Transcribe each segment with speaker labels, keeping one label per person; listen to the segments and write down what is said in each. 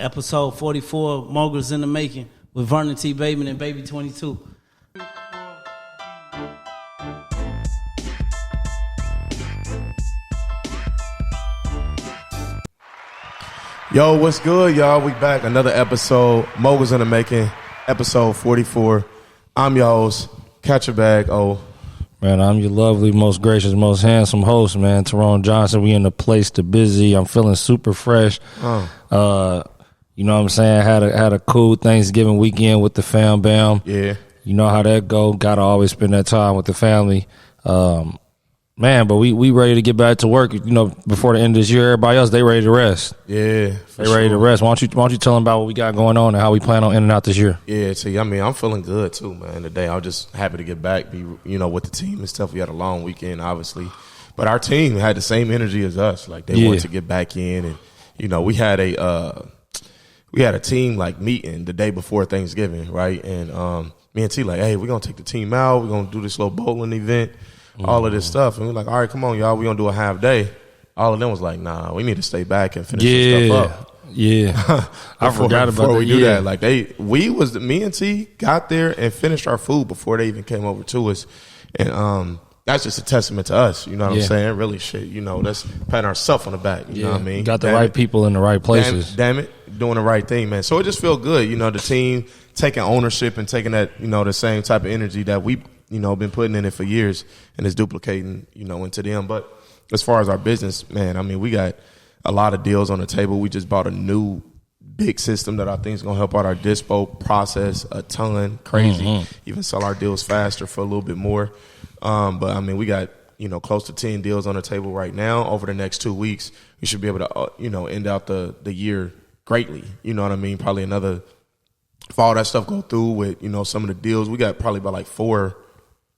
Speaker 1: Episode 44, Moguls in the Making, with Vernon T. Bateman and Baby 22.
Speaker 2: Yo, what's good, y'all? We back. Another episode, Moguls in the Making, episode 44. I'm your host, Catch a Bag O.
Speaker 3: Man, I'm your lovely, most gracious, most handsome host, man, Tyrone Johnson. We in the place to busy. I'm feeling super fresh. You know what I'm saying? Had a cool Thanksgiving weekend with the fam bam.
Speaker 2: Yeah.
Speaker 3: You know how that go. Gotta always spend that time with the family. Man, but we ready to get back to work. You know, before the end of this year, everybody else, they ready to rest.
Speaker 2: Yeah,
Speaker 3: they ready to rest. Why don't you tell them about what we got going on and how we plan on in and out this year?
Speaker 2: Yeah, see, I mean, I'm feeling good too, man. Today, I'm just happy to get back, with the team and stuff. We had a long weekend, obviously, but our team had the same energy as us. Like they wanted to get back in, and we had a team like meeting the day before Thanksgiving, right? And me and T like, hey, we're gonna take the team out. We're gonna do this little bowling event. All of this stuff. And we're like, all right, come on, y'all. We're going to do a half day. All of them was like, nah, we need to stay back and finish this stuff up.
Speaker 3: Yeah. I forgot about that.
Speaker 2: Before we do that. Like, me and T got there and finished our food before they even came over to us. And that's just a testament to us. You know what I'm saying? Really shit. That's patting ourselves on the back. You know what I mean?
Speaker 3: Got the right people in the right places.
Speaker 2: Damn it. Doing the right thing, man. So it just felt good. The team taking ownership and taking that, the same type of energy that we been putting in it for years, and it's duplicating, into them. But as far as our business, man, I mean, we got a lot of deals on the table. We just bought a new big system that I think is going to help out our dispo process a ton. Crazy. Even sell our deals faster for a little bit more. But I mean, we got, close to 10 deals on the table right now. Over the next 2 weeks, we should be able to, end out the year greatly. You know what I mean? Probably another, if all that stuff go through with, some of the deals, we got probably about like 4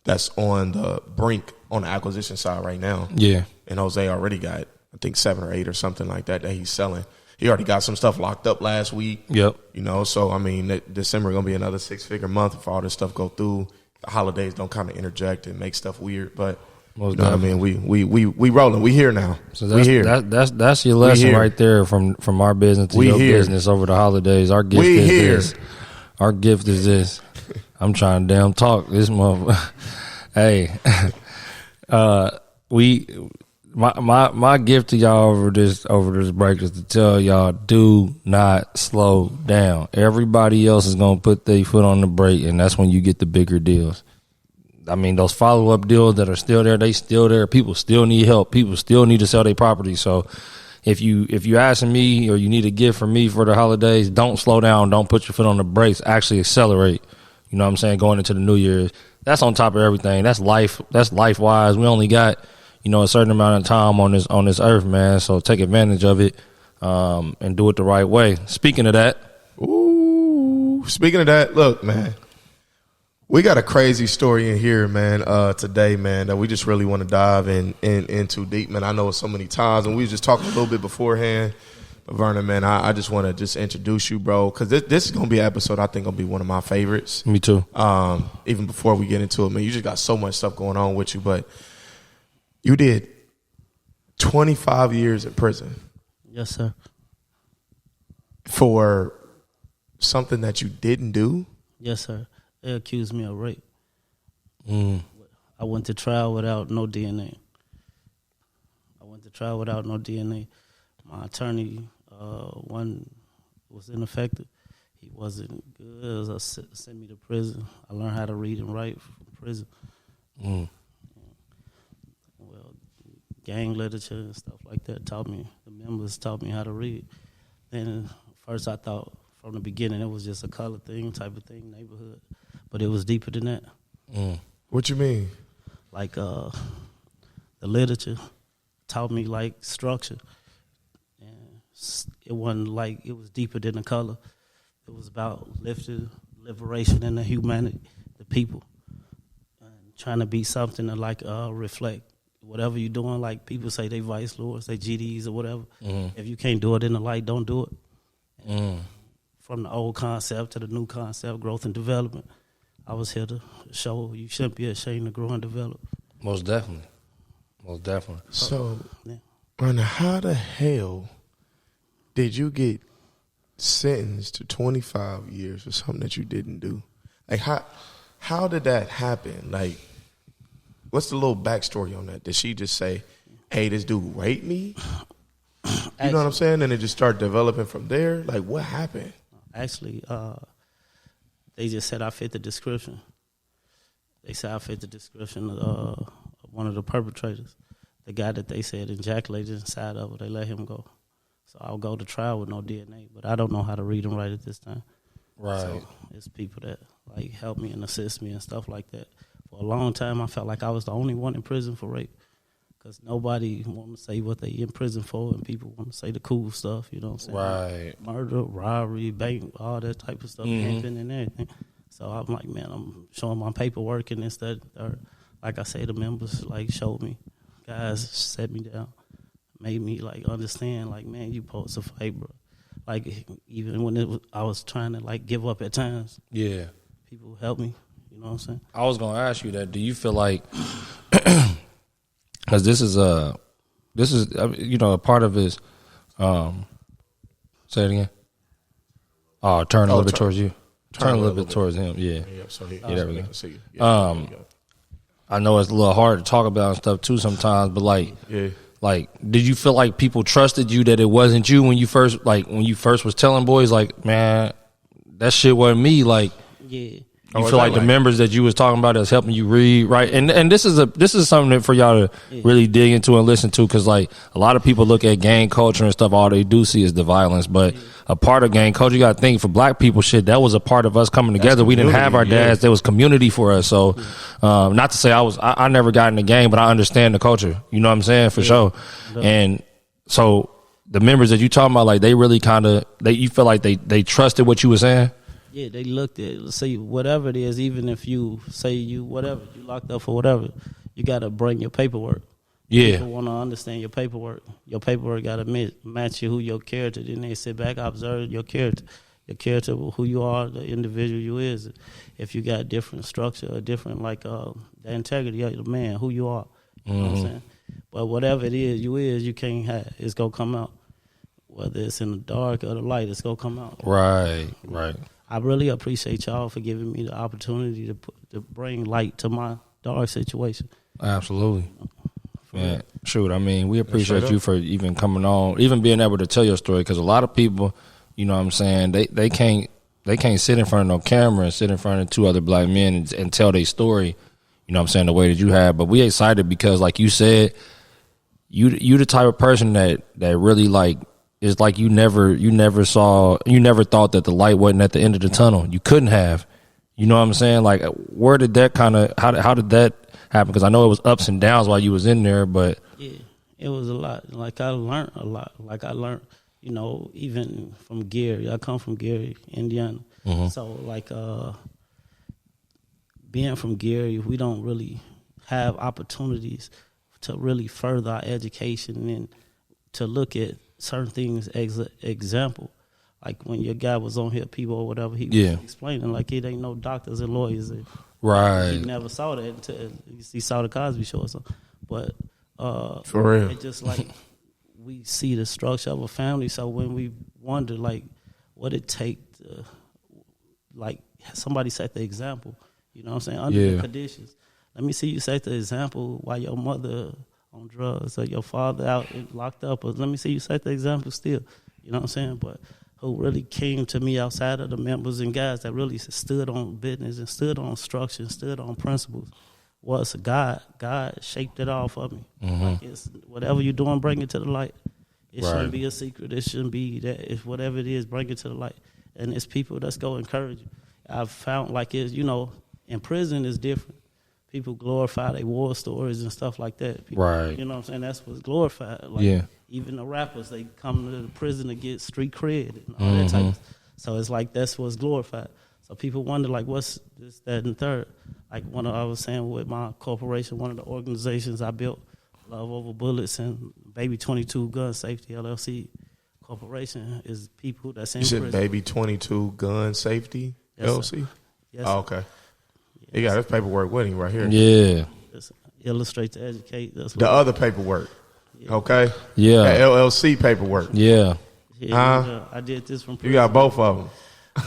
Speaker 2: that's on the brink on the acquisition side right now. Yeah. And Jose already got, I think, 7 or 8 or something like that he's selling. He already got some stuff locked up last week. Yep. So, I mean, December going to be another 6-figure month if all this stuff go through. The holidays don't kind of interject and make stuff weird. But, what I mean? We rolling. We here now.
Speaker 3: So that's,
Speaker 2: we here.
Speaker 3: That's your lesson right there from our business to your business over the holidays. Our gift is this. Our gift is this. I'm trying to damn talk this motherfucker. Hey, my gift to y'all over this break is to tell y'all, do not slow down. Everybody else is gonna put their foot on the brake, and that's when you get the bigger deals. I mean, those follow-up deals that are still there, they still there. People still need help. People still need to sell their property. So if you asking me or you need a gift from me for the holidays, don't slow down. Don't put your foot on the brakes. Actually accelerate. You know what I'm saying? Going into the new year, that's on top of everything. That's life. That's life-wise. We only got, a certain amount of time on this earth, man. So take advantage of it and do it the right way. Speaking of that,
Speaker 2: look, man, we got a crazy story in here, man, today, man, that we just really want to dive in too deep, man. I know it's so many times, and we was just talking a little bit beforehand. But Vernon, man, I just want to just introduce you, bro, because this is going to be an episode I think going to be one of my favorites.
Speaker 3: Me too.
Speaker 2: Even before we get into it, man, you just got so much stuff going on with you, but you did 25 years in prison.
Speaker 1: Yes, sir.
Speaker 2: For something that you didn't do?
Speaker 1: Yes, sir. They accused me of rape. I went to trial without no DNA. My attorney, one was ineffective. He wasn't good. Sent me to prison. I learned how to read and write from prison. Well, gang literature and stuff like that the members taught me how to read. And first I thought from the beginning it was just a color thing, type of thing, neighborhood. But it was deeper than that.
Speaker 2: What you mean?
Speaker 1: Like the literature taught me like structure. It wasn't like it was deeper than the color. It was about liberation and the humanity, the people, and trying to be something to like reflect whatever you're doing. Like people say they vice lords, they GDs or whatever. If you can't do it in the light, don't do it. From the old concept to the new concept, growth and development, I was here to show you shouldn't be ashamed to grow and develop.
Speaker 3: Most definitely.
Speaker 2: So, Vernon, how the hell did you get sentenced to 25 years for something that you didn't do. Like, how did that happen? Like, what's the little backstory on that? Did she just say, hey, this dude raped me? You know what I'm saying? And it just started developing from there? Like, what happened?
Speaker 1: Actually, they just said I fit the description. They said I fit the description of one of the perpetrators. The guy that they said ejaculated inside of it, they let him go. So I'll go to trial with no DNA, but I don't know how to read and write at this time.
Speaker 3: Right.
Speaker 1: So it's people that like help me and assist me and stuff like that. For a long time, I felt like I was the only one in prison for rape because nobody want to say what they in prison for, and people want to say the cool stuff. You know what I'm saying?
Speaker 3: Right.
Speaker 1: Murder, robbery, bank, all that type of stuff, pimping and everything. So I'm like, man, I'm showing my paperwork and instead, or like I say, the members like showed me, guys set me down, made me like understand, like, man, you supposed to fight, bro. Like even when I was trying to like give up at times. Yeah. People helped me. You know what I'm saying?
Speaker 3: I was gonna ask you that. Do you feel like, because this is a part of his, say it again. Oh, turn a little bit towards you. Turn a little bit towards him. Yeah. Yeah, there we go. I know it's a little hard to talk about and stuff too sometimes, but like, did you feel like people trusted you that it wasn't you when you first was telling boys like, man, that shit wasn't me? Like,
Speaker 1: yeah.
Speaker 3: You feel like the members that you was talking about is helping you read, right? And this is something that for y'all to really dig into and listen to, because like a lot of people look at gang culture and stuff, all they do see is the violence. But a part of gang culture, you got to think, for black people, shit, that was a part of us coming together. We didn't have our dads; there was community for us. So, not to say I never got in the gang, but I understand the culture. You know what I'm saying, for sure. And so the members that you talking about, like they really you feel like they trusted what you were saying.
Speaker 1: Yeah, they looked at, say, whatever it is, even if you say you locked up for whatever, you got to bring your paperwork. Yeah. People want to understand your paperwork. Your paperwork got to match who your character. Then they sit back, observe your character. Your character, who you are, the individual you is. If you got different structure, or different, like, the integrity of the man, who you are. You know what I'm saying? But whatever it is, you can't have, it's going to come out. Whether it's in the dark or the light, it's going to come out.
Speaker 3: Right.
Speaker 1: I really appreciate y'all for giving me the opportunity to bring light to my dark situation.
Speaker 3: Absolutely. Man, shoot, I mean, we appreciate you for even coming on, even being able to tell your story, because a lot of people, you know what I'm saying, they can't sit in front of no camera and sit in front of two other black men and tell their story, you know what I'm saying, the way that you have. But we excited because, like you said, you the type of person that really, like, it's like you never thought that the light wasn't at the end of the tunnel. You couldn't have. You know what I'm saying? Like, where did that how did that happen? Because I know it was ups and downs while you was in there, but.
Speaker 1: Yeah, it was a lot. Like, I learned a lot. Like, I learned, you know, even from Gary. I come from Gary, Indiana. So, like, being from Gary, we don't really have opportunities to really further our education and to look at certain things example, like when your guy was on here, people or whatever, he was explaining like it ain't no doctors and lawyers. And
Speaker 3: right.
Speaker 1: He never saw that until he saw the Cosby Show or something. But
Speaker 2: for real,
Speaker 1: it's just like we see the structure of a family. So when we wonder like what it take to, like, somebody set the example, you know what I'm saying, under the conditions. Let me see you set the example while your mother on drugs or your father out and locked up, or let me see you set the example still, you know what I'm saying? But who really came to me outside of the members and guys that really stood on business and stood on structure and stood on principles was God. God shaped it all for me. Like, it's whatever you're doing, bring it to the light. It shouldn't be a secret. It shouldn't be that. If whatever it is, bring it to the light. And it's people that's going to encourage you. I've found like it's, you know, in prison is different. People glorify their war stories and stuff like that. People,
Speaker 3: right.
Speaker 1: You know what I'm saying? That's what's glorified. Like, even the rappers, they come to the prison to get street cred and all that type of stuff. So it's like that's what's glorified. So people wonder, like, what's this, that, and third? Like I was saying with my corporation, one of the organizations I built, Love Over Bullets and Baby 22 Gun Safety LLC Corporation, is people that's in prison.
Speaker 2: You said Baby 22 Gun Safety LLC?
Speaker 1: Yes,
Speaker 2: oh, okay. You got this paperwork with him right here.
Speaker 3: Yeah.
Speaker 1: Just illustrate to educate. That's
Speaker 2: the other paperwork.
Speaker 1: Yeah.
Speaker 2: Okay?
Speaker 3: Yeah.
Speaker 2: That LLC paperwork.
Speaker 3: Yeah.
Speaker 1: Yeah, I did this from prison.
Speaker 2: You got both of them.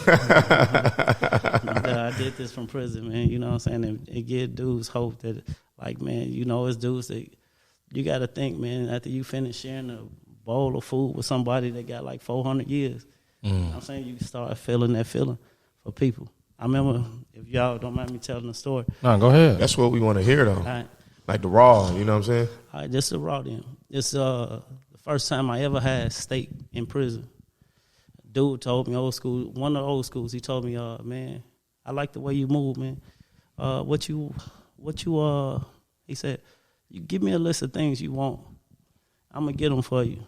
Speaker 1: I did this from prison, man. You know what I'm saying? It give dudes hope that, like, man, you know, it's dudes that you got to think, man, after you finish sharing a bowl of food with somebody that got like 400 years, you know what I'm saying? You start feeling that feeling for people. I remember, if y'all don't mind me telling the story.
Speaker 3: No, go ahead.
Speaker 2: That's what we want to hear, though.
Speaker 1: Right.
Speaker 2: Like the raw, you know what I'm saying?
Speaker 1: All right, this is the raw then. It's the first time I ever had steak in prison. Dude told me, old school, one of the old schools, he told me, man, I like the way you move, man. He said, you give me a list of things you want. I'm going to get them for you.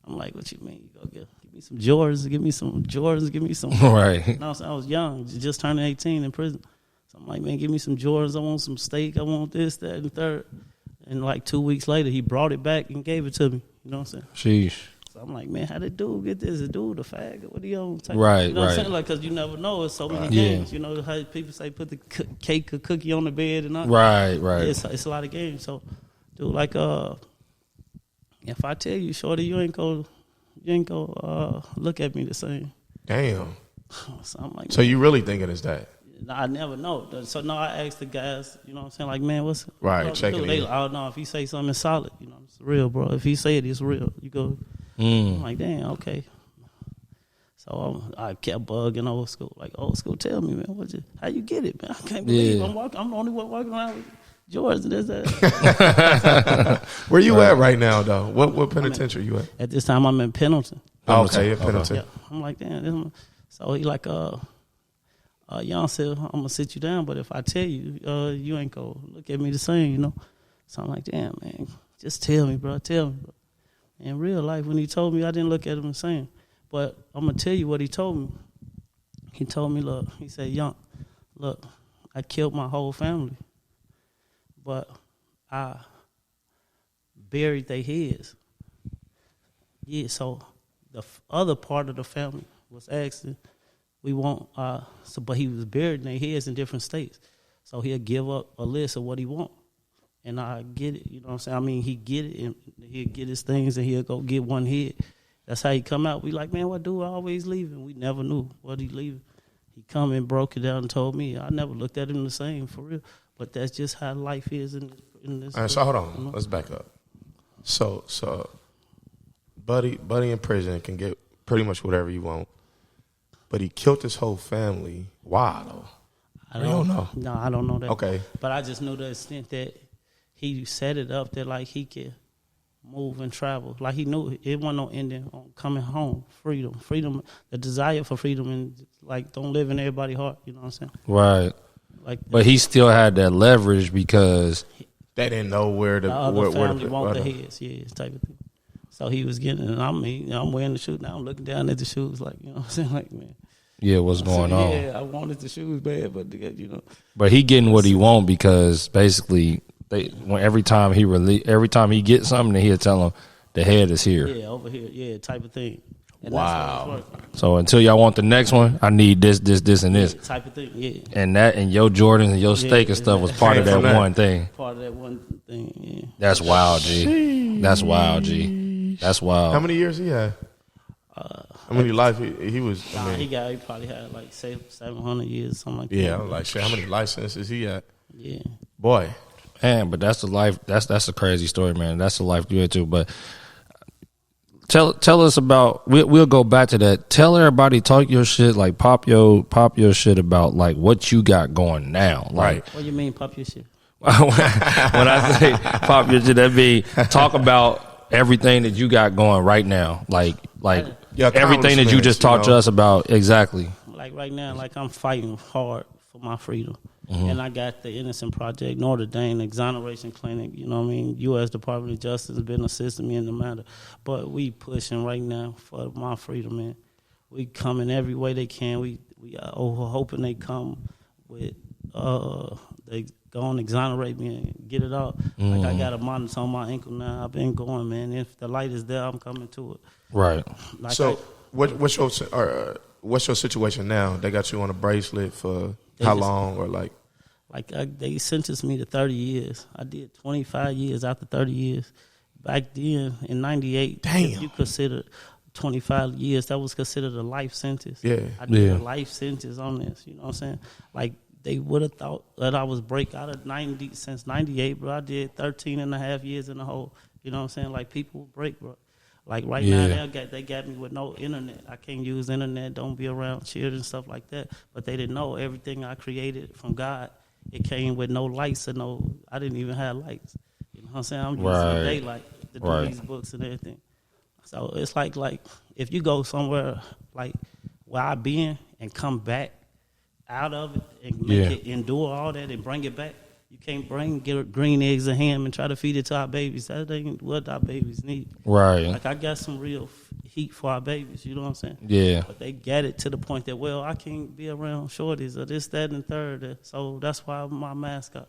Speaker 1: I'm like, what you mean? You go give me some Jordans, give me some Jordans, give me some.
Speaker 3: Right.
Speaker 1: You know what I'm saying? I was young, just turning 18 in prison. So I'm like, man, give me some Jordans. I want some steak. I want this, that, and the third. And like 2 weeks later, he brought it back and gave it to me. You know what I'm saying?
Speaker 3: Sheesh.
Speaker 1: So I'm like, man, how did dude get this? The dude a fag? What are you on?
Speaker 3: Right,
Speaker 1: you know what I'm
Speaker 3: right.
Speaker 1: saying? Like, because you never know. It's so many games. You know how people say put the cake or cookie on the bed and all.
Speaker 3: Right, right.
Speaker 1: Yeah, it's a lot of games. So, dude, like, if I tell you, shorty, you ain't go look at me the same.
Speaker 2: Damn.
Speaker 1: So I'm like,
Speaker 2: So you really thinking it's that?
Speaker 1: I never know. So no, I asked the guys, you know what I'm saying, like, man, what's
Speaker 2: Right,
Speaker 1: what
Speaker 2: check it
Speaker 1: They
Speaker 2: in.
Speaker 1: like, oh no, if he say something it's solid, you know, it's real, bro. If he say it, it's real. You go. I'm like, damn, okay. So I kept bugging old school. Like, old school, tell me, man, how you get it, man? I can't believe I'm the only one walking around with George and this, that.
Speaker 2: Where you at right now, though? What penitentiary you at?
Speaker 1: At this time, I'm in Pendleton.
Speaker 2: Oh, okay, in Pendleton.
Speaker 1: Yeah. I'm like, damn. So he like, Young said, I'm gonna sit you down, but if I tell you, you ain't gonna look at me the same, you know. So I'm like, damn, man, just tell me, bro. In real life, when he told me, I didn't look at him the same. But I'm gonna tell you what he told me. He told me, look, he said, Young, look, I killed my whole family, but I buried their heads. Yeah, so the other part of the family was asking, we want, but he was buried in their heads in different states. So he'll give up a list of what he want. And I get it, you know what I'm saying? I mean, he get it, and he'll get his things, and he'll go get one head. That's how he come out. We like, man, what dude always leaving? We never knew what he leaving. He come and broke it down and told me. I never looked at him the same, for real. But that's just how life is in this.
Speaker 2: All right, so hold on. Let's back up. So Buddy in prison can get pretty much whatever you want. But he killed his whole family. Why, though?
Speaker 1: I don't know. No, I don't know that.
Speaker 2: Okay.
Speaker 1: But I just knew the extent that he set it up that, like, he could move and travel. Like, he knew it wasn't no ending on coming home. Freedom, the desire for freedom, and, like, don't live in everybody's heart. You know what I'm saying?
Speaker 3: Right.
Speaker 1: Like,
Speaker 3: But he still had that leverage because
Speaker 2: they didn't know where
Speaker 1: the other family want the
Speaker 2: the
Speaker 1: heads, type of thing. So he was getting, and I'm wearing the shoes. Now I'm looking down at the shoes, like, you know what I'm saying? Like, man.
Speaker 3: Yeah, what's going on?
Speaker 1: Yeah, I wanted the shoes bad, but, you know.
Speaker 3: But he getting what he want because basically every time he gets something, he'll tell him the head is here.
Speaker 1: Yeah, over here, type of thing. And
Speaker 2: wow.
Speaker 3: So until y'all want the next one, I need this, and this.
Speaker 1: Type of thing, yeah.
Speaker 3: And that and your Jordans and your steak and stuff was part of that one thing.
Speaker 1: Part of that one thing, yeah.
Speaker 3: That's wild, G. That's wild, G. That's wild.
Speaker 2: How many years he had? How many life he was?
Speaker 1: He probably had like 700 years, something like that.
Speaker 2: Yeah, I was like, shit, how many licenses he had?
Speaker 1: Yeah.
Speaker 2: Boy.
Speaker 3: Man, but that's the life. That's a crazy story, man. That's the life you had too. But tell us about. We'll go back to that. Tell everybody, talk your shit, like pop your shit about like what you got going now. Like,
Speaker 1: what do you mean pop your shit?
Speaker 3: when I say pop your shit, that mean talk about everything that you got going right now. Like everything that you just talked to us about. Exactly.
Speaker 1: Like right now, like I'm fighting hard for my freedom. And I got the Innocent Project, Notre Dame Exoneration Clinic, you know what I mean? U.S. Department of Justice has been assisting me in the matter. But we pushing right now for my freedom, man. We coming every way they can. We are hoping they come with, they go and exonerate me and get it out. Like I got a monitor on my ankle now. I've been going, man. If the light is there, I'm coming to it.
Speaker 3: Right.
Speaker 1: Like
Speaker 2: so what's your situation now? They got you on a bracelet for how long, or like?
Speaker 1: They sentenced me to 30 years. I did 25 years after 30 years. Back then, in 98,
Speaker 2: damn,
Speaker 1: if you consider 25 years, that was considered a life sentence.
Speaker 2: Yeah.
Speaker 1: I did a life sentence on this, you know what I'm saying? Like, they would have thought that I was break out of 90 since 98, bro. I did 13 and a half years in the hole. You know what I'm saying? Like, people break, bro. Like, right now, they got me with no internet. I can't use internet, don't be around children and stuff like that. But they didn't know everything I created from God, it came with no lights or I didn't even have lights. You know what I'm saying? I'm using daylight to do these books and everything. So it's like if you go somewhere like where I been and come back out of it and make it endure all that and bring it back, you can't get green eggs and ham and try to feed it to our babies. That ain't what our babies need.
Speaker 3: Right.
Speaker 1: Like, I got some real heat for our babies, you know what I'm saying?
Speaker 3: Yeah.
Speaker 1: But they get it to the point that, well, I can't be around shorties or this, that, and third. So that's why my mascot,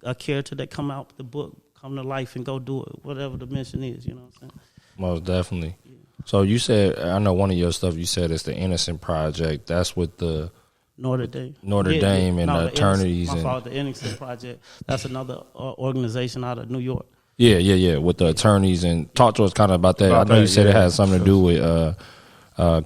Speaker 1: a character that come out with the book, come to life and go do it, whatever the mission is, you know what I'm saying?
Speaker 3: Most definitely. Yeah. So you said, I know one of your stuff you said is the Innocent Project. That's with the Notre Dame and the attorneys.
Speaker 1: The Innocent Project. That's another organization out of New York.
Speaker 3: Yeah. With the attorneys, and talk to us kind of about that. I know you said it has something to do with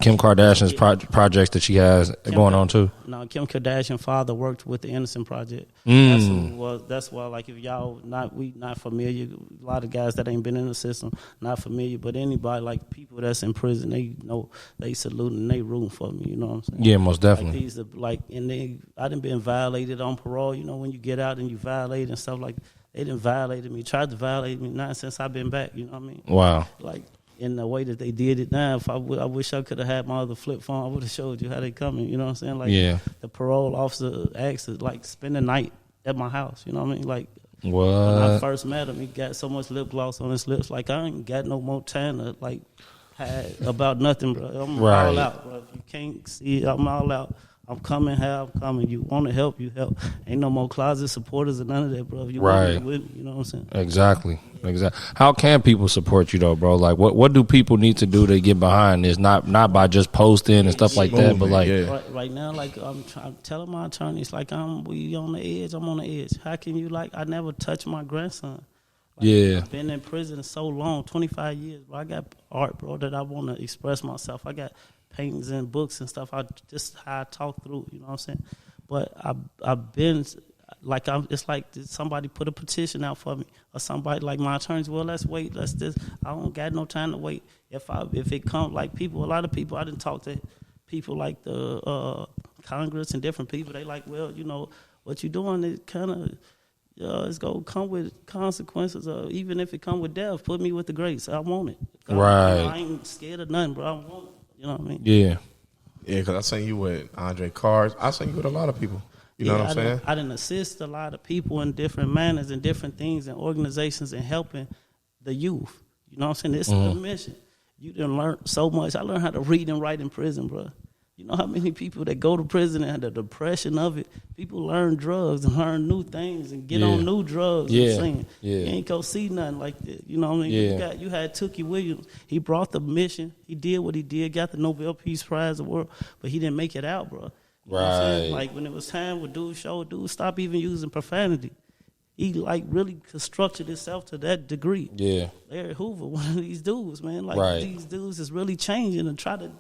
Speaker 3: Kim Kardashian's projects that she has going on too.
Speaker 1: No, Kim Kardashian's father worked with the Innocent Project. That's why, like, if y'all not familiar, a lot of guys that ain't been in the system not familiar, but anybody, like people that's in prison, they know, they salute and they rooting for me. You know what I'm saying?
Speaker 3: Yeah, most definitely.
Speaker 1: I done been violated on parole. You know, when you get out and you violate and stuff like that. They done violated me, tried to violate me, not since I've been back. You know what I mean?
Speaker 3: Wow.
Speaker 1: Like, in the way that they did it now, I wish I could have had my other flip phone. I would have showed you how they coming. You know what I'm saying? Like, the parole officer asked to, like, spend the night at my house. You know what I mean? Like,
Speaker 3: what?
Speaker 1: When I first met him, he got so much lip gloss on his lips. Like, I ain't got no more time to, like, hide about nothing, bro. I'm all out, bro. If you can't see it, I'm all out. I'm coming how I'm coming. You want to help, you help. Ain't no more closet supporters or none of that, bro. If you want to with me, you know what I'm saying?
Speaker 3: Exactly. How can people support you though, bro? Like, what do people need to do to get behind this? Not by just posting and stuff like that, but like
Speaker 1: right now, like I'm telling my attorneys, like we on the edge. I'm on the edge. How can you, like, I never touched my grandson. Like, I've been in prison so long, 25 years. Bro. I got art, bro, that I want to express myself. I got paintings and books and stuff. Just how I talk through, you know what I'm saying? But I've been, like, it's like somebody put a petition out for me, or somebody, like my attorneys, well, let's wait, I don't got no time to wait. If it comes, like, a lot of people, I didn't talk to people like the Congress and different people, they like, well, you know, what you doing is kind of, it's going to come with consequences, or even if it come with death, put me with the greats. I want it. I ain't scared of nothing, bro. I want it. You know what I mean?
Speaker 2: Yeah, because I seen you with Andre Cars. I seen you with a lot of people. You know what I'm saying?
Speaker 1: I didn't assist a lot of people in different manners and different things and organizations in helping the youth. You know what I'm saying? This is the mission. You done learn so much. I learned how to read and write in prison, bro. You know how many people that go to prison and the depression of it, people learn drugs and learn new things and get on new drugs and sing. You ain't go see nothing like that. You know what I mean? You had Tookie Williams. He brought the mission. He did what he did, got the Nobel Peace Prize of the world, but he didn't make it out, bro. You know what I'm saying? Like, when it was time with dude stop even using profanity. He, like, really constructed himself to that degree. Yeah. Larry Hoover, one of these dudes, man. Like, these dudes is really changing and try to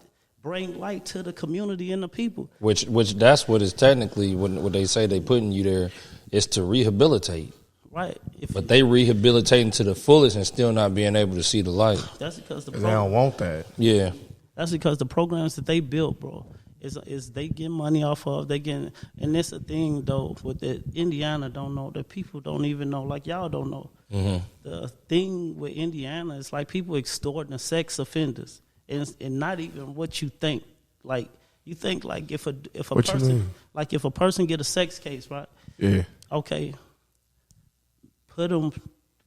Speaker 1: bring light to the community and the people.
Speaker 3: Which that's what is technically what they say they putting you there is to rehabilitate.
Speaker 1: Right.
Speaker 3: But they rehabilitating to the fullest and still not being able to see the light.
Speaker 1: That's because
Speaker 2: they don't want that.
Speaker 3: Yeah.
Speaker 1: That's because the programs that they built, bro, is they get money off of. They get, and it's a thing though with that Indiana don't know, that people don't even know, like y'all don't know. Mm-hmm. The thing with Indiana is like people extorting the sex offenders. And not even what you think. Like, you think, like, if a person get a sex case, right? Yeah. Okay. Put them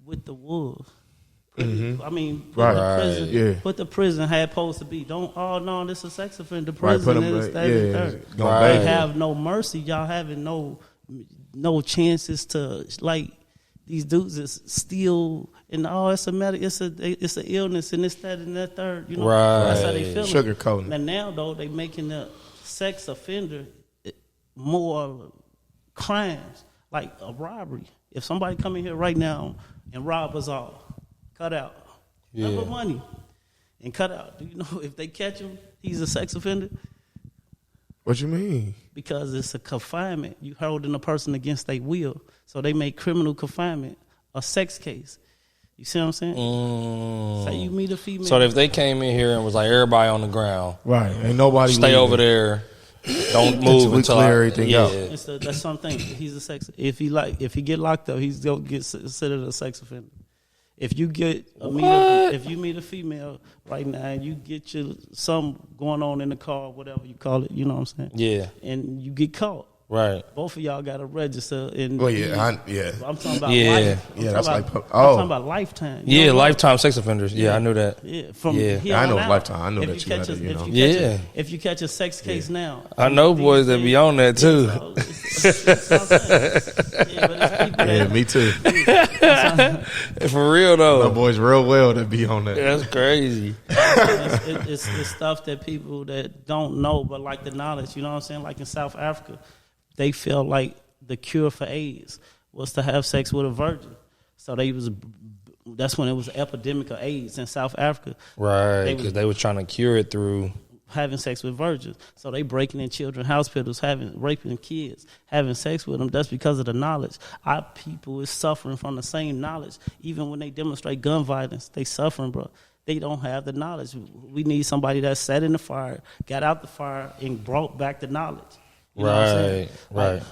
Speaker 1: with the wolves. Put the prison how it's supposed to be. Don't, oh no, this is a sex offender prison. They have no mercy. Y'all having no chances to, like, these dudes is still, and it's an illness and this, that, and that third. You know, that's how they feel.
Speaker 2: Sugarcoating.
Speaker 1: And now though they making the sex offender more crimes, like a robbery. If somebody come in here right now and rob us all, cut out, number money, and cut out. Do you know if they catch him, he's a sex offender?
Speaker 2: What you mean?
Speaker 1: Because it's a confinement. You holding a person against their will. So they make criminal confinement a sex case. You see what I'm saying? Say you meet a female.
Speaker 3: So if they came in here and was like, everybody on the ground.
Speaker 2: Right. Ain't nobody
Speaker 3: Stay
Speaker 2: leaving.
Speaker 3: over there. Don't move until
Speaker 2: clear everything out.
Speaker 1: That's something. He's a sex. If he get locked up, he's gonna get considered a sex offender. If you meet a female right now and you get something going on in the car, whatever you call it, you know what I'm saying?
Speaker 3: Yeah.
Speaker 1: And you get caught.
Speaker 3: Right.
Speaker 1: Both of y'all got to register. I'm
Speaker 2: yeah.
Speaker 1: talking about
Speaker 3: Yeah.
Speaker 1: life.
Speaker 2: Yeah, that's
Speaker 1: I'm
Speaker 2: like
Speaker 1: talking about lifetime.
Speaker 3: Yeah, lifetime sex offenders. Yeah, I knew that.
Speaker 1: Yeah,
Speaker 2: I know it's lifetime. I know that you had it,
Speaker 1: if you catch a sex case now,
Speaker 3: I know boys that be on that too.
Speaker 1: Yeah,
Speaker 2: me too.
Speaker 3: For real though,
Speaker 2: My boys real well that be on that.
Speaker 3: That's crazy.
Speaker 1: it's stuff that people that don't know, but like the knowledge, you know what I'm saying? Like in South Africa, they felt like the cure for AIDS was to have sex with a virgin. So that's when it was an epidemic of AIDS in South Africa.
Speaker 3: Right, because they were trying to cure it through
Speaker 1: having sex with virgins. So they breaking in children's hospitals, raping kids, having sex with them. That's because of the knowledge. Our people is suffering from the same knowledge. Even when they demonstrate gun violence, they suffering, bro. They don't have the knowledge. We need somebody that sat in the fire, got out the fire, and brought back the knowledge. You know what I'm saying?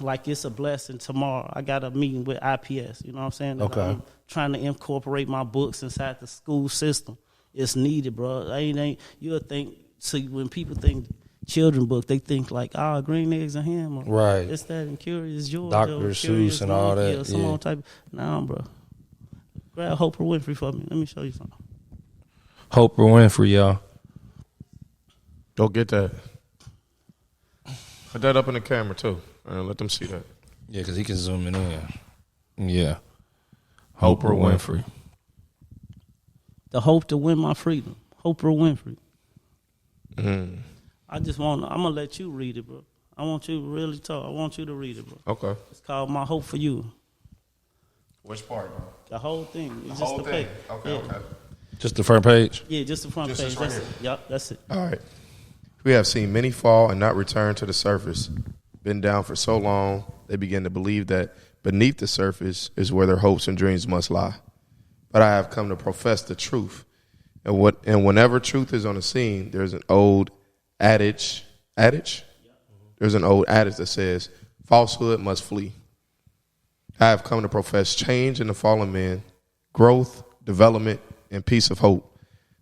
Speaker 1: Like it's a blessing tomorrow. I got a meeting with IPS, you know what I'm saying?
Speaker 3: Okay.
Speaker 1: I'm trying to incorporate my books inside the school system. It's needed, bro. You'll think, see, when people think children book, they think like, green eggs and ham. Or
Speaker 3: right.
Speaker 1: It's that and Curious George.
Speaker 3: Dr. Seuss and all that.
Speaker 1: Or some old type. Nah, bro. Grab Oprah Winfrey for me. Let me show you something.
Speaker 3: Oprah Winfrey, y'all.
Speaker 2: Go get that. Put that up in the camera, too. Let them see that.
Speaker 3: Yeah, because he can zoom it in. Yeah. Oprah Winfrey.
Speaker 1: The hope to win my freedom. Oprah Winfrey.
Speaker 2: Mm.
Speaker 1: I'm going to let you read it, bro. I want you to really talk. I want you to read it, bro.
Speaker 2: Okay.
Speaker 1: It's called My Hope for You.
Speaker 2: Which part, bro?
Speaker 1: The whole thing. It's
Speaker 2: the
Speaker 1: just
Speaker 2: whole
Speaker 1: the
Speaker 2: thing?
Speaker 1: page.
Speaker 2: Okay,
Speaker 1: yeah.
Speaker 2: okay.
Speaker 3: Just the front page?
Speaker 1: Yeah, just the front
Speaker 2: Just
Speaker 1: page.
Speaker 2: right
Speaker 1: That's
Speaker 2: here.
Speaker 1: it. Yep, that's it.
Speaker 2: All right. We have seen many fall and not return to the surface. Been down for so long, they begin to believe that beneath the surface is where their hopes and dreams must lie. But I have come to profess the truth. And whenever truth is on the scene, there's an old adage? There's an old adage that says, falsehood must flee. I have come to profess change in the fallen man, growth, development, and peace of hope.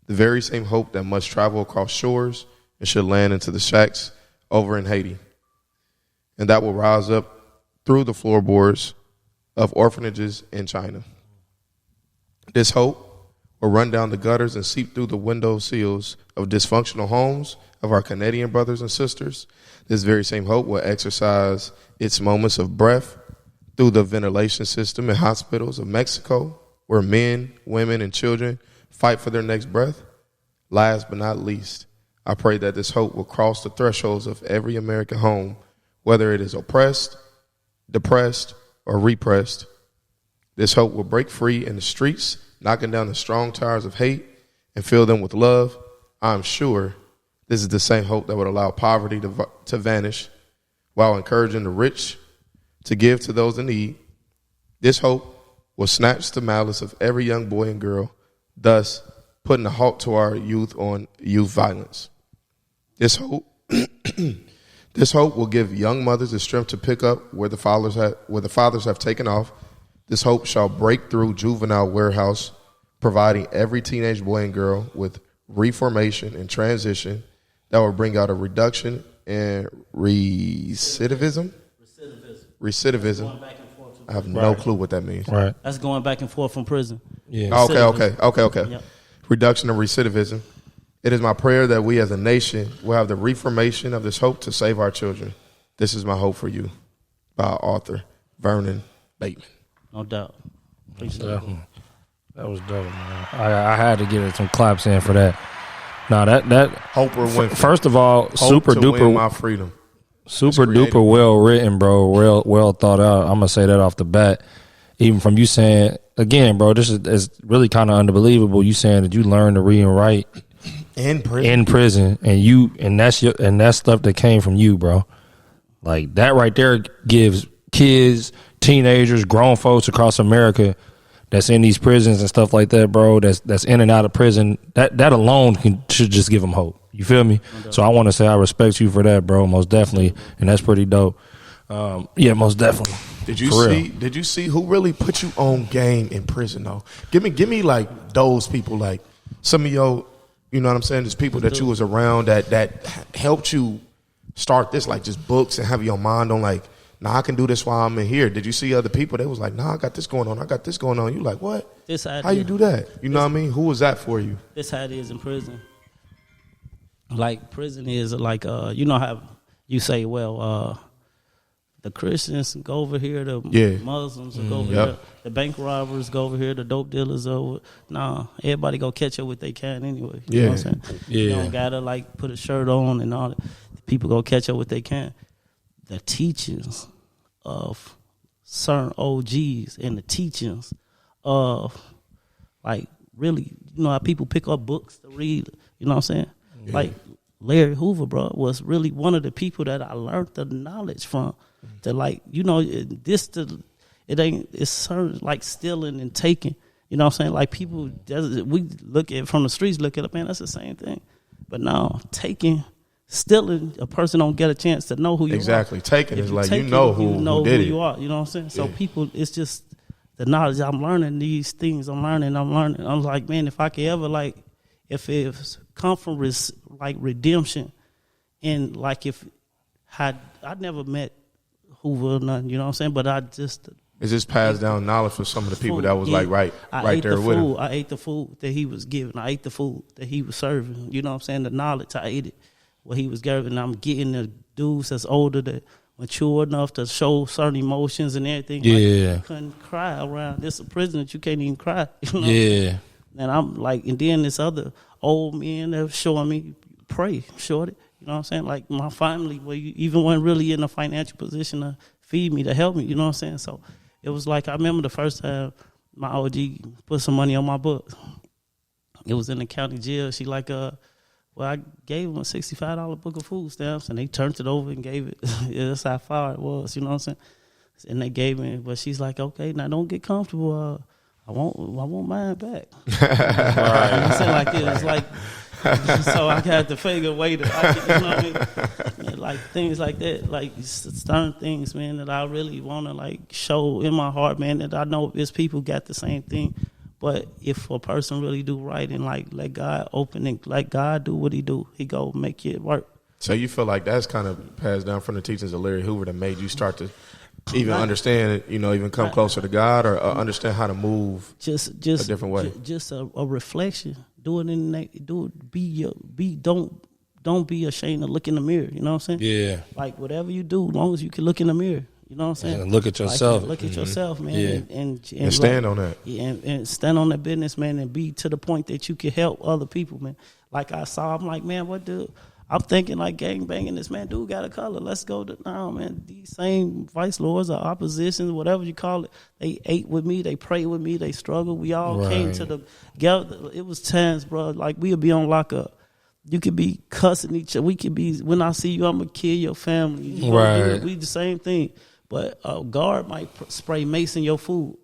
Speaker 2: The very same hope that must travel across shores and should land into the shacks over in Haiti. And that will rise up through the floorboards of orphanages in China. This hope will run down the gutters and seep through the window sills of dysfunctional homes of our Canadian brothers and sisters. This very same hope will exercise its moments of breath through the ventilation system in hospitals of Mexico, where men, women, and children fight for their next breath. Last but not least, I pray that this hope will cross the thresholds of every American home, whether it is oppressed, depressed, or repressed. This hope will break free in the streets, knocking down the strong towers of hate and fill them with love. I'm sure this is the same hope that would allow poverty to vanish while encouraging the rich to give to those in need. This hope will snatch the malice of every young boy and girl, thus putting a halt to our youth on youth violence. This hope will give young mothers the strength to pick up where the fathers have taken off. This hope shall break through juvenile warehouse, providing every teenage boy and girl with reformation and transition that will bring out a reduction in recidivism. Recidivism. I have no clue what that means.
Speaker 3: Right.
Speaker 1: That's going back and forth from prison.
Speaker 3: Yeah.
Speaker 2: Okay.
Speaker 1: Yep.
Speaker 2: Reduction of recidivism. It is my prayer that we as a nation will have the reformation of this hope to save our children. This is my hope for you, by author Vernon Bateman.
Speaker 1: No doubt.
Speaker 3: That was dope, man. I had to give it some claps in for that. Now that
Speaker 2: Oprah Winfrey.
Speaker 3: First of all,
Speaker 2: hope
Speaker 3: super
Speaker 2: to
Speaker 3: duper
Speaker 2: win my freedom.
Speaker 3: Super duper well written, bro. Well thought out. I'm gonna say that off the bat. Even from you saying again, bro, this is really kind of unbelievable. You saying that you learned to read and write
Speaker 2: In prison.
Speaker 3: In prison, and that's stuff that came from you, bro. Like that right there gives kids, teenagers, grown folks across America that's in these prisons and stuff like that, bro. That's in and out of prison. That alone should just give them hope. You feel me? So I want to say I respect you for that, bro. Most definitely, and that's pretty dope. Yeah, most definitely.
Speaker 2: Did you see who really put you on game in prison though? Give me like those people, like some of your, you know what I'm saying? There's people that you was around that helped you start this, like just books and have your mind on like, nah, I can do this while I'm in here. Did you see other people that was like, nah, I got this going on. I got this going on. You like, what? How you do that? You know what I mean? Who was that for you?
Speaker 1: This how it is in prison. Like prison is like, you know how you say, well, the Christians go over here, the Muslims go over here, the bank robbers go over here, the dope dealers over. Nah, everybody go catch up what they can anyway. You know what I'm saying?
Speaker 3: Yeah.
Speaker 1: You don't gotta like put a shirt on and all that. People go catch up what they can. The teachings of certain OGs and the teachings of like really, you know how people pick up books to read, you know what I'm saying? Yeah. Like Larry Hoover, bro, was really one of the people that I learned the knowledge from. To like, you know, it's certain like stealing and taking, you know what I'm saying? Like people, we look at from the streets, look at it, man, that's the same thing. But now stealing, a person don't get a chance to know who you are.
Speaker 2: Exactly. Taking is like, you know who did it.
Speaker 1: You are, you know what I'm saying? So people, it's just the knowledge. I'm learning these things. I'm learning. I'm like, man, if I could ever like, if it's come from like redemption and like if I'd never met Hoover or nothing, you know what I'm saying? But I just...
Speaker 2: It's just passed down knowledge for some of the people that was like right there with him.
Speaker 1: I ate the food that he was giving. I ate the food that he was serving. You know what I'm saying? The knowledge, I ate it. What he was giving. I'm getting the dudes that's older that mature enough to show certain emotions and everything.
Speaker 3: Yeah.
Speaker 1: Like, you couldn't cry around. This is a prison that you can't even cry. You know?
Speaker 3: Yeah.
Speaker 1: And I'm like, and then this other old men that was showing me, pray, shorty. You know what I'm saying? Like my family, where you even wasn't really in a financial position to feed me, to help me. You know what I'm saying? So it was like, I remember the first time my OG put some money on my book. It was in the county jail. She like, well, I gave him a $65 book of food stamps, and they turned it over and gave it. That's how far it was. You know what I'm saying? And they gave me, but she's like, okay, now don't get comfortable. I want mine back. Right. You know what I'm saying? Like it was like. So I had to figure a way to, you know what I mean? And like things like that, like certain things, man, that I really want to like show in my heart, man, that I know it's people got the same thing. But if a person really do right and like let God open and let God do what he do, he go make it work.
Speaker 2: So you feel like that's kind of passed down from the teachings of Larry Hoover that made you start to even understand, you know, even come closer to God or understand how to move just a different way.
Speaker 1: Just a reflection. Do it in don't be ashamed to look in the mirror. You know what I'm saying?
Speaker 3: Yeah.
Speaker 1: Like whatever you do, as long as you can look in the mirror. You know what I'm saying?
Speaker 3: And look at yourself.
Speaker 1: Like, look at yourself, man.
Speaker 3: Yeah.
Speaker 1: And
Speaker 2: stand on that.
Speaker 1: Yeah, and stand on that business, man, and be to the point that you can help other people, man. Like I saw, I'm like, man, what do? I'm thinking like gang banging this, man. Dude got a color. Let's go to now, man. These same vice lords or oppositions, whatever you call it, they ate with me. They prayed with me. They struggled. We all came to the together. It was times, bro. Like we'll be on lockup. You could be cussing each other. We could be, when I see you, I'm gonna kill your family. You know, we the same thing. But a guard might spray mace in your food,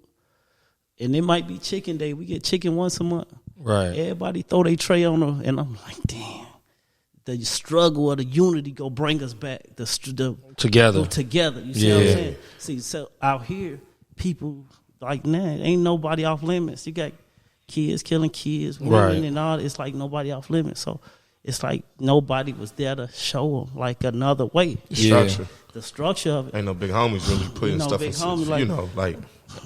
Speaker 1: and it might be chicken day. We get chicken once a month.
Speaker 3: Right.
Speaker 1: Everybody throw their tray on them, and I'm like, damn. The struggle or the unity go bring us back.
Speaker 3: Together.
Speaker 1: You see what I'm saying? See, so out here, people like, nah, ain't nobody off limits. You got kids killing kids, women and all. It's like nobody off limits. So it's like nobody was there to show them like another way. The structure of it.
Speaker 2: Ain't no big homies really putting stuff in,
Speaker 1: like,
Speaker 2: you know, like.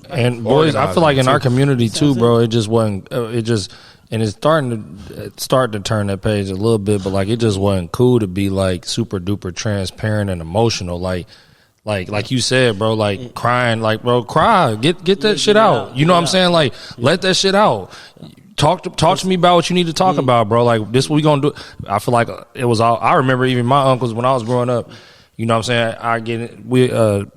Speaker 3: And boys, I feel like in our community too, bro, it just wasn't, and it's starting to turn that page a little bit, but like it just wasn't cool to be like super duper transparent and emotional, like you said, bro, like crying, like bro, cry, get that shit out. You know what I'm saying? Like let that shit out. Talk to me about what you need to talk about, bro. Like this, what we gonna do? I feel like it was all. I remember even my uncles when I was growing up. You know what I'm saying?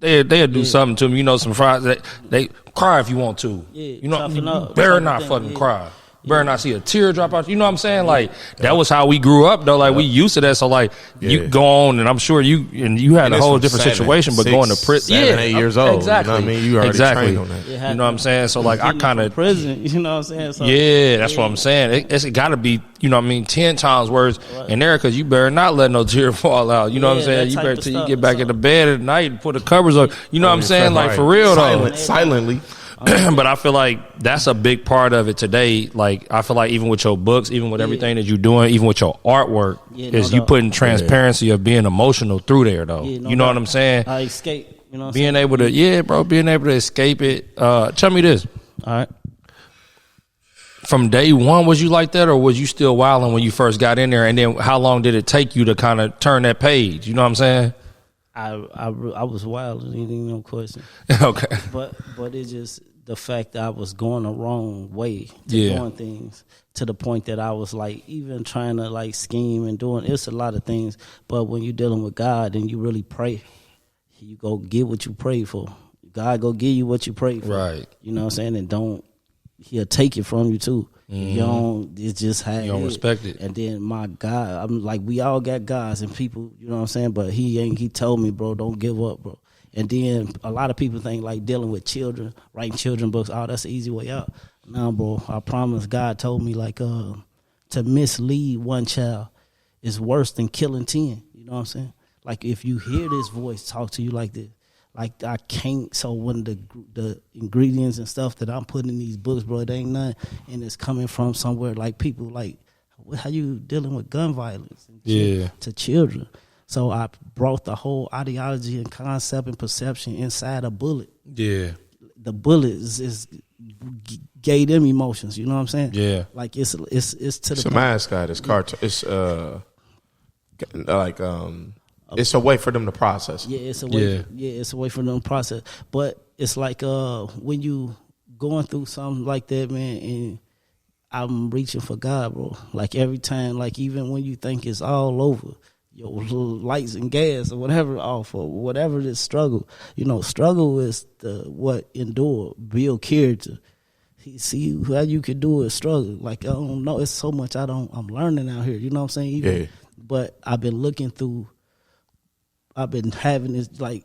Speaker 3: They'd do something to me. You know, some fries. They cry if you want to.
Speaker 1: Yeah,
Speaker 3: you know, you better not fucking cry. better not see a tear drop out. You know what I'm saying? Like that was how we grew up, though. Like we used to that. So like you go on, and I'm sure you had a whole different situation, but going to prison,
Speaker 2: 7, 8 years old.
Speaker 3: Exactly.
Speaker 2: You know what I mean? You already trained on that.
Speaker 3: You know what I'm saying? So like I kind of
Speaker 1: prison. You know what I'm saying? So,
Speaker 3: that's what I'm saying. It's got to be, you know what I mean, 10 times worse in there, because you better not let no tear fall out. You know what I'm saying? You better till you get back in the bed at night and put the covers up. You know what I'm saying? Like for real though.
Speaker 2: Silently.
Speaker 3: But I feel like that's a big part of it today. Like I feel like even with your books, even with everything that you're doing, even with your artwork, is you putting transparency of being emotional through there though. You know what I'm saying?
Speaker 1: I escape. You know what I'm
Speaker 3: being able to, being able to escape it. Tell me this.
Speaker 1: All right.
Speaker 3: From day one, was you like that, or was you still wilding when you first got in there? And then how long did it take you to kind of turn that page? You know what I'm saying?
Speaker 1: I was wild, no question.
Speaker 3: Okay.
Speaker 1: But it's just the fact that I was going the wrong way to doing things, to the point that I was like even trying to like scheme and doing it's a lot of things. But when you're dealing with God and you really pray, you go get what you pray for. God go give you what you pray for.
Speaker 3: Right.
Speaker 1: You know what I'm saying? And he'll take it from you too. If you don't, it's just how
Speaker 3: you don't respect it.
Speaker 1: And then my God, I'm like, we all got gods and people, you know what I'm saying? But he told me, bro, don't give up, bro. And then a lot of people think like dealing with children, writing children books, that's the easy way out. No, bro, I promise God told me like to mislead one child is worse than killing 10. You know what I'm saying? Like if you hear this voice talk to you like this, like I can't. So when the ingredients and stuff that I'm putting in these books, bro, it ain't nothing, and it's coming from somewhere like people like how you dealing with gun violence to children. So I brought the whole ideology and concept and perception inside a bullet. Yeah, the bullet is gave them emotions. You know what I'm saying? Yeah, like it's to the.
Speaker 2: It's a mascot. It's cartoon. It's like it's a way for them to process.
Speaker 1: Yeah, it's a way. It's a way for them to process. But it's like when you going through something like that, man, and I'm reaching for God, bro. Like every time, like even when you think it's all over, your lights and gas or whatever off or whatever this struggle. You know, struggle is what endure, build character. See how you can do it, struggle. Like I don't know, it's so much I'm learning out here. You know what I'm saying? But I've been looking through. I've been having this I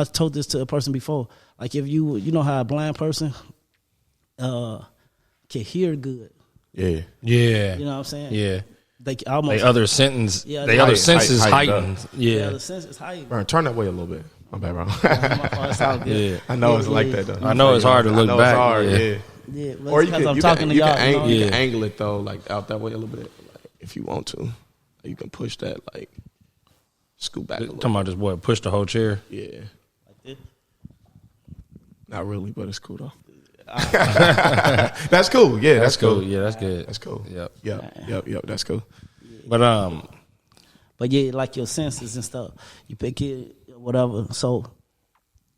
Speaker 1: told this to a person before. Like if you know how a blind person can hear good. Yeah. You know what I'm saying?
Speaker 3: Yeah.
Speaker 1: They almost
Speaker 3: other senses heightened. Yeah.
Speaker 1: The senses heightened.
Speaker 2: Bro, turn that way a little bit. My bad, bro.
Speaker 1: It's all good.
Speaker 2: Yeah. I know it's like that though.
Speaker 3: I know it's hard to look back.
Speaker 2: It's hard,
Speaker 1: yeah.
Speaker 2: Or you can
Speaker 1: you
Speaker 2: angle it though, like out that way a little bit, like, if you want to. You can push that like. Scoot back a little.
Speaker 3: Talking about this boy push the whole chair.
Speaker 2: Yeah. Like this? Not really, but it's cool though. That's cool. Yeah, that's cool.
Speaker 3: Yeah, that's good.
Speaker 2: That's cool.
Speaker 3: Yep.
Speaker 2: That's cool.
Speaker 1: But yeah, like your senses and stuff. You pick it, whatever. So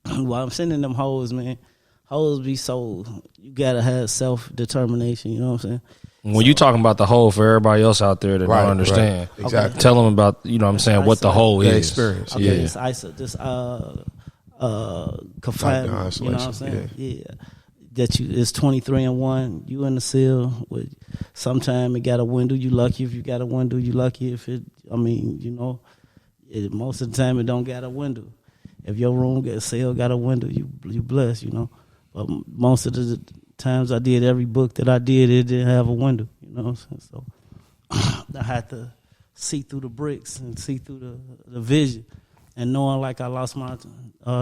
Speaker 1: while I'm sending them hoes, man, hoes be so you gotta have self-determination. You know what I'm saying?
Speaker 3: When you talking about the whole for everybody else out there that don't understand,
Speaker 2: exactly.
Speaker 3: Tell them about, you know what I'm saying, what the whole is.
Speaker 2: Experience.
Speaker 1: Okay, this confinement, you know what I'm saying? Yeah. That it's 23-1. You in the cell with sometime it got a window. You lucky if you got a window. You lucky if most of the time it don't got a window. If your room cell got a window, you blessed, you know. But most of the times I did every book that I did, it didn't have a window, you know what I'm saying? So I had to see through the bricks and see through the vision. And knowing like I lost my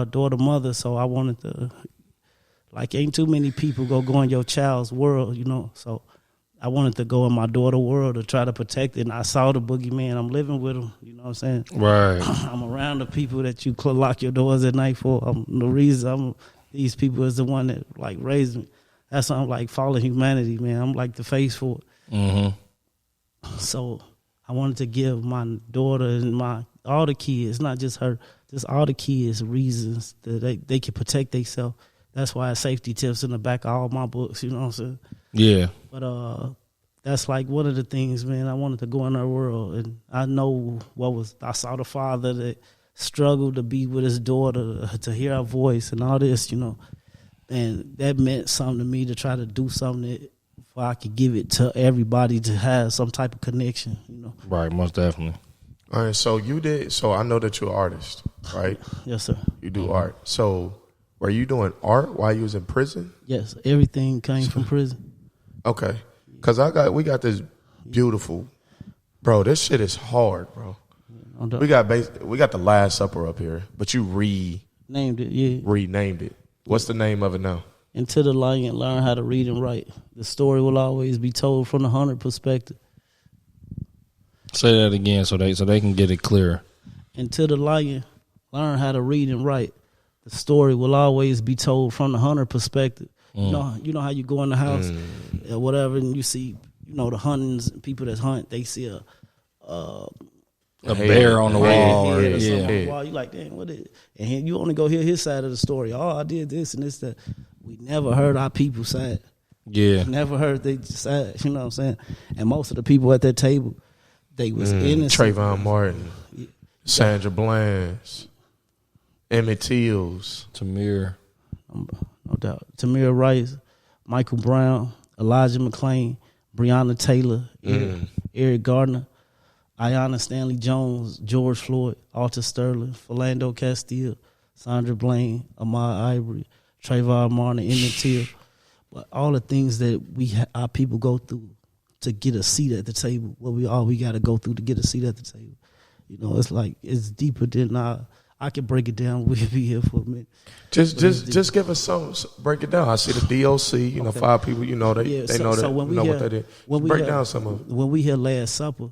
Speaker 1: daughter mother, so I wanted to, like ain't too many people go in your child's world, you know. So I wanted to go in my daughter world to try to protect it. And I saw the boogeyman. I'm living with him, you know what I'm saying?
Speaker 3: Right.
Speaker 1: I'm around the people that you lock your doors at night for. These people is the one that like raised me. That's why I'm like fallen humanity, man. I'm like the face for it. Mm-hmm. So I wanted to give my daughter and all the kids, not just her, just all the kids reasons that they can protect themselves. That's why safety tips in the back of all my books, you know what I'm saying? Yeah. But that's like one of the things, man. I wanted to go in her world, and I know I saw the father that struggled to be with his daughter, to hear her voice and all this, you know. And that meant something to me to try to do something that I could give it to everybody to have some type of connection, you know.
Speaker 3: Right, most definitely.
Speaker 2: All right, so I know that you're an artist, right?
Speaker 1: Yes, sir.
Speaker 2: You do art. So were you doing art while you was in prison?
Speaker 1: Yes, everything came from prison.
Speaker 2: Okay. Because we got this beautiful, bro, this shit is hard, bro. We got the Last Supper up here, but you
Speaker 1: renamed
Speaker 2: it. What's the name of it now?
Speaker 1: Until the Lion learn how to read and write. The story will always be told from the hunter perspective.
Speaker 3: Say that again so they can get it clear.
Speaker 1: Until the Lion learn how to read and write. The story will always be told from the hunter perspective. You know how you go in the house or whatever, and you see, the hunters, people that hunt, they see a
Speaker 3: bear on the wall.
Speaker 1: On the wall. You like, damn, what is it? And you only go hear his side of the story. Oh, I did this and this, that. We never heard our people's side.
Speaker 3: Yeah.
Speaker 1: Never heard their side, you know what I'm saying? And most of the people at that table, they was innocent.
Speaker 2: Trayvon Martin, Sandra Bland, Emmett Tills.
Speaker 3: Tamir.
Speaker 1: No doubt. Tamir Rice, Michael Brown, Elijah McClain, Breonna Taylor, Eric Gardner, Ayanna Stanley Jones, George Floyd, Alta Sterling, Philando Castile, Sandra Bland, Ahmaud Arbery, Trayvon Martin, Emmett Till. But all the things that our people go through to get a seat at the table, we got to go through to get a seat at the table. It's like, it's deeper than I can break it down. We'll be here for a minute.
Speaker 2: Just give us some. Break it down. I see the DOC. Okay. 5 people. They know what that is. Break down some of it.
Speaker 1: When we hear Last Supper,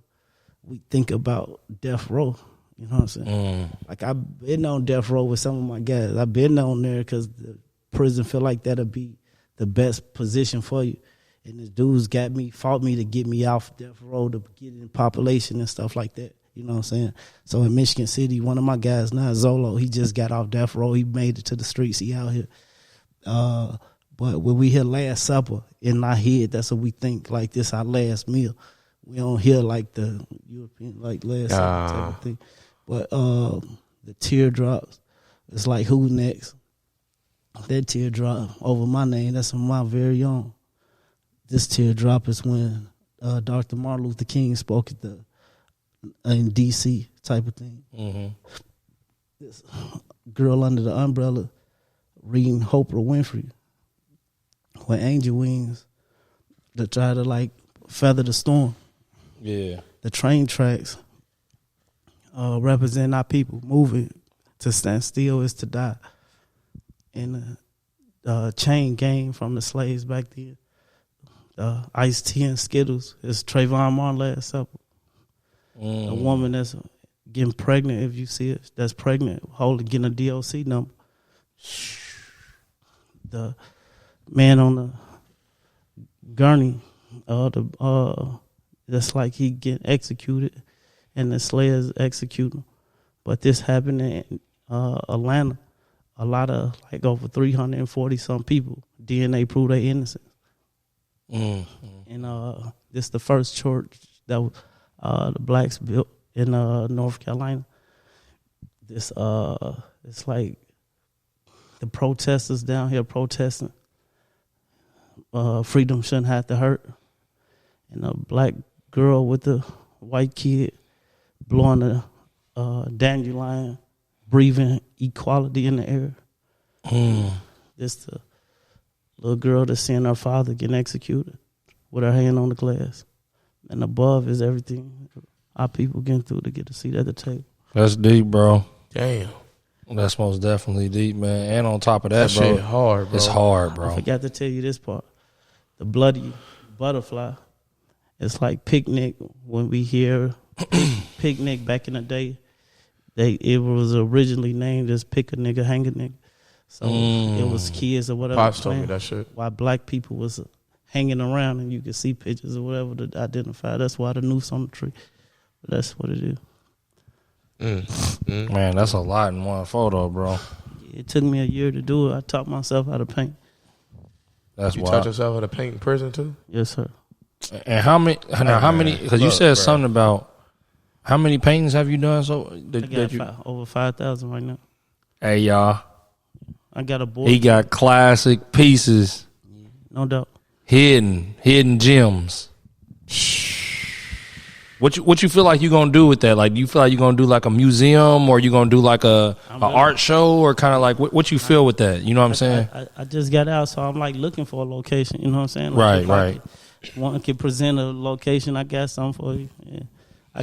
Speaker 1: we think about death row. You know what I'm saying? Like, I've been on death row with some of my guys. I've been on there because the prison feel like that'll be the best position for you. And the dudes fought me to get me off death row to get in population and stuff like that. You know what I'm saying? So in Michigan City, one of my guys now, Zolo, he just got off death row. He made it to the streets. He out here. But when we hear Last Supper, in our head, that's what we think, like this our last meal. We don't hear like the European, like Last Supper type of thing. But the teardrops, it's like, who's next? That teardrop over my name, that's my very own. This teardrop is when Dr. Martin Luther King spoke at in D.C. type of thing. Mm-hmm. This girl under the umbrella reading Oprah Winfrey with angel wings to try to feather the storm.
Speaker 3: Yeah.
Speaker 1: The train tracks represent our people. Moving to stand still is to die. And the chain gang from the slaves back then. Ice-T and Skittles is Trayvon Martin Last Supper. A woman that's getting pregnant, if you see it, that's pregnant, getting a DOC number. The man on the gurney, that's like he getting executed, and the slayers execute him. But this happened in Atlanta. A lot of, over 340 some people, DNA proved their innocence. And this the first church that the blacks built in North Carolina. This it's like the protesters down here protesting. Freedom shouldn't have to hurt. And a black girl with a white kid blowing a dandelion, breathing equality in the air. This the little girl that's seeing her father getting executed with her hand on the glass. And above is everything our people getting through to get a seat at the table.
Speaker 3: That's deep, bro.
Speaker 2: Damn.
Speaker 3: That's most definitely deep, man. And on top of that, bro,
Speaker 2: shit hard, bro.
Speaker 3: It's hard, bro.
Speaker 1: I forgot to tell you this part. The bloody butterfly. It's like picnic. When we hear picnic back in the day, it was originally named as pick a nigga, hang a nigga. So it was kids or whatever.
Speaker 2: Pops told me that shit.
Speaker 1: While black people was hanging around and you could see pictures or whatever to identify. That's why the noose on the tree. But that's what it is.
Speaker 3: Man, that's a lot in one photo, bro.
Speaker 1: It took me a year to do it. I taught myself how to paint.
Speaker 2: That's why. You taught yourself how to paint in prison too?
Speaker 1: Yes, sir.
Speaker 3: And how many? Because you said something about how many paintings have you done? So
Speaker 1: over 5,000 right now.
Speaker 3: Hey, y'all.
Speaker 1: I got a board.
Speaker 3: He got classic pieces,
Speaker 1: No doubt.
Speaker 3: hidden gems. What you feel like you gonna do with that? Like, do you feel like you gonna do like a museum, or you gonna do like a art show, or kind of like what you feel with that? You know what I'm saying?
Speaker 1: I just got out, so I'm like looking for a location. You know what I'm saying? Like,
Speaker 3: Right.
Speaker 1: One can present a location. I got something for you. Yeah. I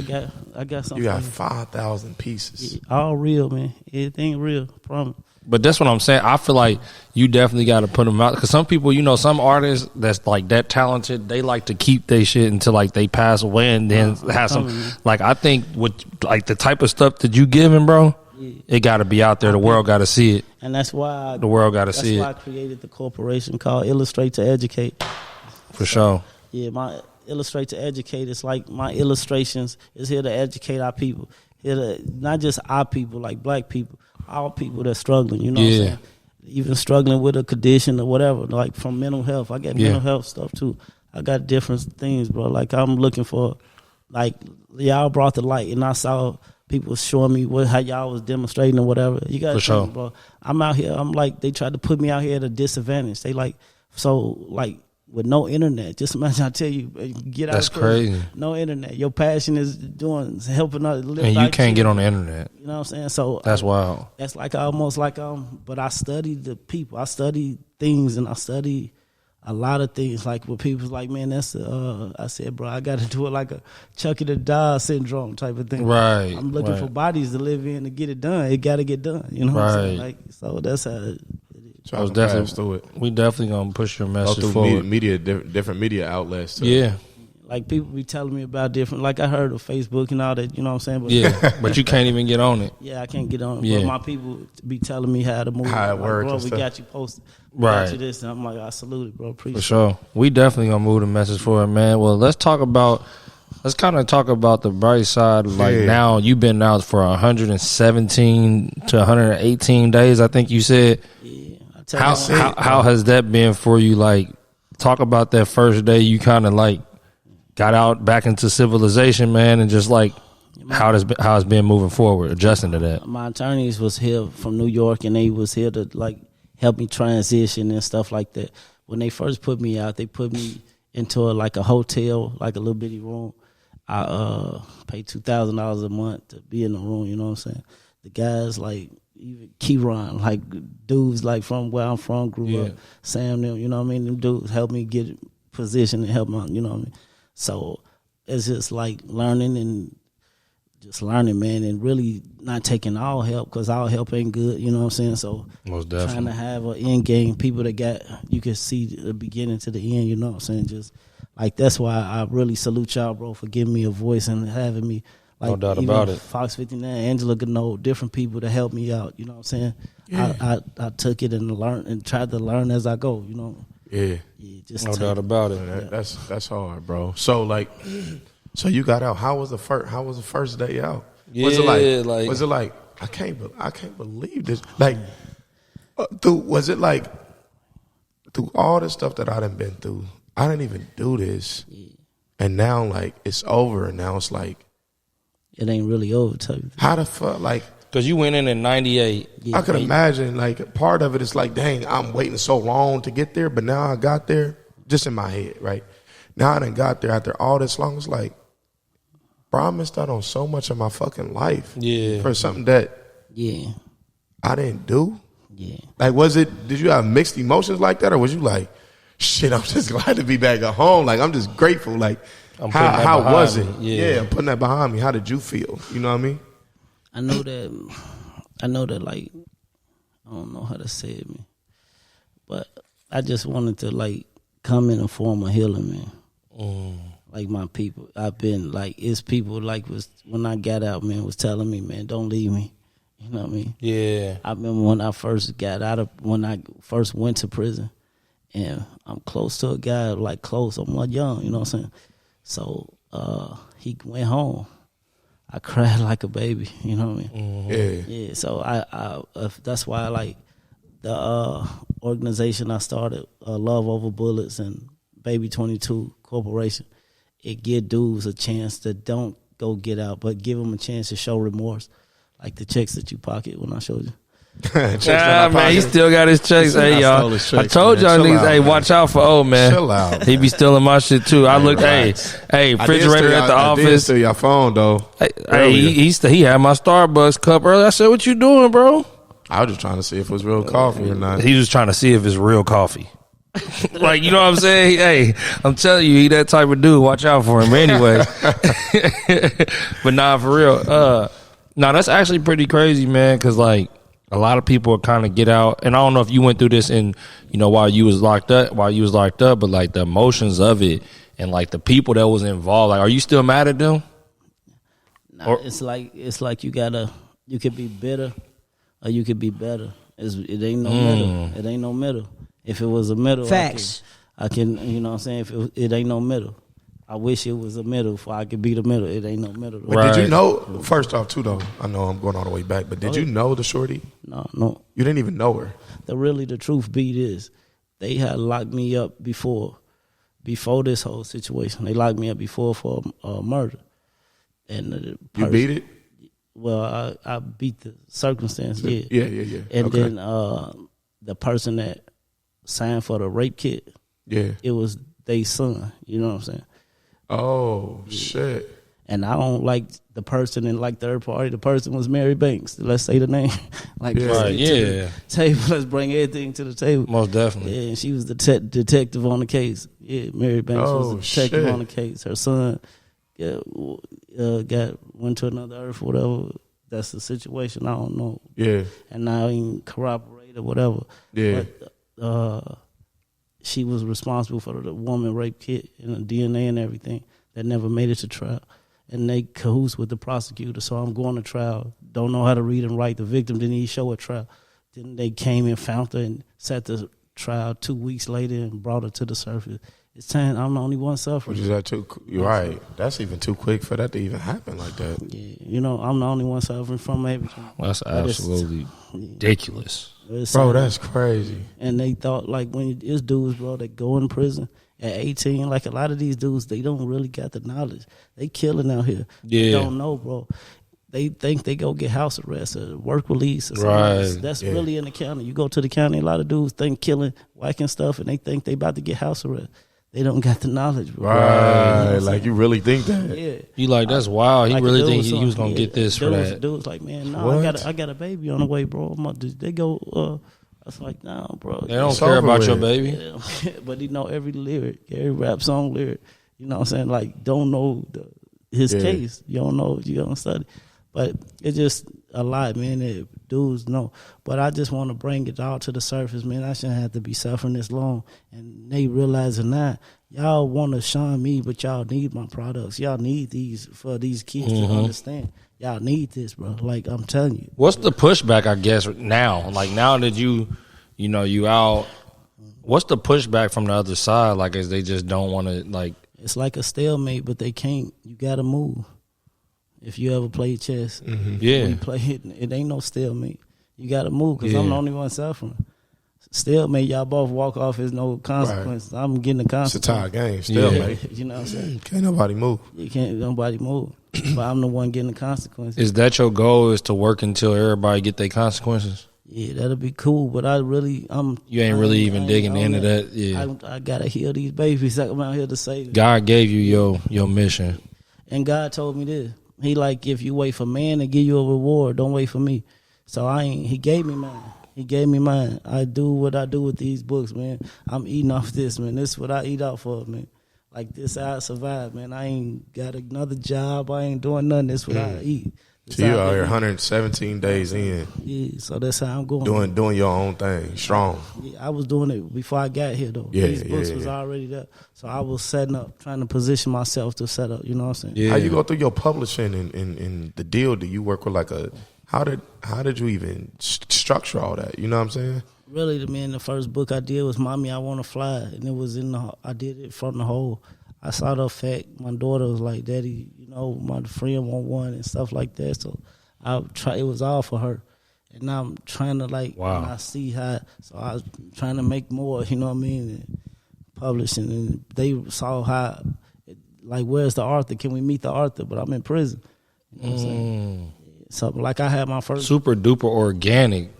Speaker 1: got something.
Speaker 2: You got
Speaker 1: for
Speaker 2: 5,000 pieces.
Speaker 1: you. All real, man. Everything real. Promise.
Speaker 3: But that's what I'm saying. I feel like you definitely got to put them out, because some people, you know, some artists that's like that talented, they like to keep their shit until like they pass away, and then have some. Like, I think with like the type of stuff that you giving, bro, it got to be out there. The world got to see it.
Speaker 1: And that's why
Speaker 3: The world got to see
Speaker 1: That's why I
Speaker 3: it
Speaker 1: created the corporation called Illustrate to Educate.
Speaker 3: for sure.
Speaker 1: Yeah, my Illustrate to Educate. It's like my illustrations is here to educate our people. Here to, not just our people, like black people, all people that's struggling. You know what I'm saying? Even struggling with a condition or whatever, like from mental health. I got mental health stuff too. I got different things, bro. Like, I'm looking for, like, y'all brought the light, and I saw people showing me how y'all was demonstrating or whatever. You got to
Speaker 3: sure.
Speaker 1: bro. I'm out here. I'm like, they tried to put me out here at a disadvantage. They like, so like, with no internet. Just imagine I tell you, get out.
Speaker 3: That's crazy.
Speaker 1: No internet. Your passion is helping others live.
Speaker 3: And you can't get on the internet.
Speaker 1: You know what I'm saying? So
Speaker 3: That's wild.
Speaker 1: that's like almost like but I study the people. I study things, and I study a lot of things. Like, when people's like, man, that's I said, bro, I got to do it like a Chucky the Doll syndrome type of thing.
Speaker 3: Right.
Speaker 1: I'm looking for bodies to live in to get it done. It got to get done. You know what I'm saying? Like, so that's how.
Speaker 2: Try to pass through it.
Speaker 3: We definitely gonna push your
Speaker 2: Go
Speaker 3: message
Speaker 2: through
Speaker 3: forward.
Speaker 2: different media outlets. Too.
Speaker 3: Yeah.
Speaker 1: Like, people be telling me about different, like I heard of Facebook and all that, you know what I'm saying? But
Speaker 3: Yeah, but you can't even get on it.
Speaker 1: yeah, I can't get on it.
Speaker 3: Yeah.
Speaker 1: But my people be telling me how to move.
Speaker 2: How it
Speaker 1: like,
Speaker 2: works
Speaker 1: bro,
Speaker 2: and
Speaker 1: we
Speaker 2: stuff.
Speaker 1: got you posted. We
Speaker 3: Right.
Speaker 1: got you this. And I'm like, I salute it, bro. Appreciate
Speaker 3: For sure. We definitely gonna move the message forward, man. Well, let's kind of talk about the bright side. Like, now you've been out for 117 to 118 days, I think you said.
Speaker 1: Yeah. I tell you,
Speaker 3: How has that been for you? Like, talk about that first day you kind of like got out back into civilization, man, and just like how it's been moving forward, adjusting to that.
Speaker 1: my attorneys was here from New York, and they was here to like help me transition and stuff like that. When they first put me out, they put me into like a hotel, like a little bitty room. I paid $2,000 a month to be in the room. You know what I'm saying? The guys like even Keyron, like dudes like from where I'm from, grew up. Sam, them, you know what I mean? Them dudes helped me get positioned and help me, you know what I mean? So it's just like learning, man, and really not taking all help, because all help ain't good, you know what I'm saying? So
Speaker 3: Most definitely.
Speaker 1: trying to have an end game, people that you can see the beginning to the end, you know what I'm saying? Just like, that's why I really salute y'all, bro, for giving me a voice and having me. Like,
Speaker 3: No doubt
Speaker 1: even
Speaker 3: about it.
Speaker 1: Fox 59, Angela Gano, different people to help me out, you know what I'm saying?
Speaker 2: Yeah.
Speaker 1: I took it and learned and tried to learn as I go, you know?
Speaker 2: Yeah.
Speaker 1: Just
Speaker 3: No doubt about it.
Speaker 2: That's hard, bro. So like, so you got out. How was the first day out? Was it like I can't believe this? Like, was it like through all the stuff that I done been through, I didn't even do this, and now like it's over, and now it's like
Speaker 1: it ain't really over, tell you.
Speaker 2: how the fuck, like.
Speaker 3: Because you went in 98.
Speaker 2: I could imagine, like, part of it is like, dang, I'm waiting so long to get there, but now I got there, just in my head, right? Now I done got there after all this long. It's like, bro, I missed out on so much of my fucking life.
Speaker 3: Yeah.
Speaker 2: For something that I didn't do.
Speaker 1: Yeah.
Speaker 2: Like, did you have mixed emotions like that, or was you like, shit, I'm just glad to be back at home. Like, I'm just grateful. Like, how was it?
Speaker 3: Yeah,
Speaker 2: I'm putting that behind me. How did you feel? You know what I mean?
Speaker 1: I know that, like, I don't know how to say it, man, but I just wanted to, like, come in a form of healing, man. Like, my people, I've been, like, it's people, like, when I got out, man, was telling me, man, don't leave me. You know what I mean?
Speaker 3: Yeah.
Speaker 1: I remember when I first when I first went to prison, and I'm close to a guy, like, close, I'm not young, you know what I'm saying? So, he went home. I cried like a baby, you know what I mean?
Speaker 2: Yeah.
Speaker 1: Yeah, so I that's why I like the organization I started, Love Over Bullets and Baby 22 Corporation. It give dudes a chance to don't go get out, but give them a chance to show remorse, like the checks that you pocket when I showed you.
Speaker 3: Man, he still got his checks. Hey, y'all.
Speaker 2: Checks,
Speaker 3: I told y'all niggas, hey, watch out for old man.
Speaker 2: Chill out.
Speaker 3: He be stealing my shit too. I looked, hey, refrigerator at the office.
Speaker 2: I did steal your phone though.
Speaker 3: Hey, he had my Starbucks cup earlier. I said, "What you doing, bro?"
Speaker 2: I was just trying to see if it was real coffee or not.
Speaker 3: He was trying to see if it's real coffee. Like, you know what I'm saying? Hey, I'm telling you, he that type of dude. Watch out for him anyway. But nah, for real. Nah, that's actually pretty crazy, man, because, like, a lot of people kind of get out. And I don't know if you went through this in, you know, while you was locked up, but, like, the emotions of it and, like, the people that was involved. Like, are you still mad at them?
Speaker 1: Nah, it's like you could be bitter or you could be better. It ain't no middle. It ain't no middle. If it was a middle,
Speaker 4: facts.
Speaker 1: I can you know what I'm saying? If it ain't no middle. I wish it was a middle so I could be the middle. It ain't no middle.
Speaker 2: But did you know, first off, too, though, I know I'm going all the way back, but did you know the shorty?
Speaker 1: No.
Speaker 2: You didn't even know her?
Speaker 1: The truth beat is they had locked me up before this whole situation. They locked me up before for murder. And
Speaker 2: you beat it?
Speaker 1: Well, I beat the circumstance, yeah.
Speaker 2: Yeah.
Speaker 1: And then the person that signed for the rape kit, it was their son. You know what I'm saying?
Speaker 2: Oh, shit.
Speaker 1: And I don't like the person in like third party. The person was Mary Banks. Let's say the name. Like, table. Let's bring everything to the table.
Speaker 3: Most definitely.
Speaker 1: Yeah, and she was the detective on the case. Yeah, Mary Banks was the detective on the case. Her son went to another earth, whatever. That's the situation. I don't know.
Speaker 2: Yeah.
Speaker 1: And now he corroborate or whatever.
Speaker 2: Yeah.
Speaker 1: But she was responsible for the woman rape kit and the DNA and everything that never made it to trial. And they cahoots with the prosecutor. So I'm going to trial. Don't know how to read and write. The victim didn't even show a trial. Then they came and found her and set the trial 2 weeks later and brought her to the surface. It's time I'm the only one suffering.
Speaker 2: Which is that too? You're right. That's even too quick for that to even happen like that.
Speaker 1: Yeah, you know, I'm the only one suffering from everything.
Speaker 3: That's absolutely ridiculous.
Speaker 2: Bro, that's crazy.
Speaker 1: And they thought, like, when it's dudes, bro, that go in prison at 18, like a lot of these dudes, they don't really got the knowledge. They killing out here.
Speaker 3: Yeah.
Speaker 1: They don't know, bro. They think they go get house arrest or work release or something.
Speaker 3: Right.
Speaker 1: That's really in the county. You go to the county, a lot of dudes think killing, whacking stuff, and they think they about to get house arrest. They don't got the knowledge, bro.
Speaker 2: Right. You know, like, you really think that?
Speaker 1: Yeah.
Speaker 3: You like, that's wild. He
Speaker 1: like
Speaker 3: really think he was going to get this for that.
Speaker 1: Dudes like, man, no, I got a baby on the way, bro. They go, I was like, nah, bro.
Speaker 3: They don't care about your baby.
Speaker 1: Yeah. But he know every lyric, every rap song lyric. You know what I'm saying? Like, don't know his case. You don't know, you don't study. But it's just a lot, man, that dudes know. But I just want to bring it all to the surface, man. I shouldn't have to be suffering this long. And they realizing that. Y'all want to shine me, but y'all need my products. Y'all need these for these kids to understand. Y'all need this, bro. Like, I'm telling you.
Speaker 3: What's the pushback, I guess, now? Like, now that you out, what's the pushback from the other side? Like, as they just don't want to, like.
Speaker 1: It's like a stalemate, but they can't. You got to move. If you ever play chess, we play it ain't no stalemate. You got to move because I'm the only one suffering. Stalemate, y'all both walk off. There's no consequences. Right. I'm getting the consequences.
Speaker 2: It's a tie game. Stalemate.
Speaker 1: You know what I'm saying?
Speaker 2: Can't nobody move.
Speaker 1: You can't nobody move. But I'm the one getting the consequences.
Speaker 3: Is that your goal? Is to work until everybody get their consequences?
Speaker 1: Yeah, that'll be cool. But
Speaker 3: you ain't really even digging into that. Yeah,
Speaker 1: I gotta heal these babies. I'm out here to save them.
Speaker 3: God gave you your mission,
Speaker 1: and God told me this. He like, if you wait for man to give you a reward, don't wait for me. So he gave me mine. He gave me mine. I do what I do with these books, man. I'm eating off this, man. This is what I eat off of, man. Like, this how I survive, man. I ain't got another job. I ain't doing nothing. This is what I eat.
Speaker 2: So you out here 117 days in.
Speaker 1: Yeah, so that's how I'm going.
Speaker 2: Doing your own thing, strong.
Speaker 1: Yeah, I was doing it before I got here, though.
Speaker 2: Yeah,
Speaker 1: these books was already there. So I was setting up, trying to position myself to set up, you know what I'm saying?
Speaker 2: Yeah. How you go through your publishing and the deal? Do you work with like how did you even structure all that? You know what I'm saying?
Speaker 1: Really, man, the first book I did was Mommy, I Want to Fly. And it was I did it from the whole. I saw the effect. My daughter was like, Daddy, you know, my friend want one and stuff like that. So it was all for her. And now I'm trying to when I see how, so I was trying to make more, you know what I mean, and publishing. And they saw how, where's the author? Can we meet the author? But I'm in prison. You know what I'm saying? So, I had my first.
Speaker 3: Super duper organic.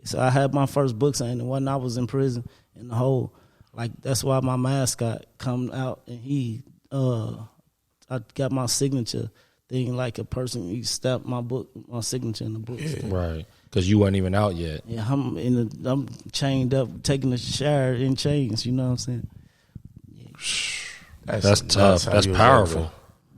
Speaker 1: So I had my first book signing when I was in prison in the hole. Like that's why my mascot come out and I got my signature thing like a person. He stamped my signature in the book.
Speaker 2: Yeah.
Speaker 3: Right. Because you wasn't even out yet.
Speaker 1: Yeah, I'm chained up, taking a shower in chains. You know what I'm saying? Yeah.
Speaker 3: That's tough. That's powerful.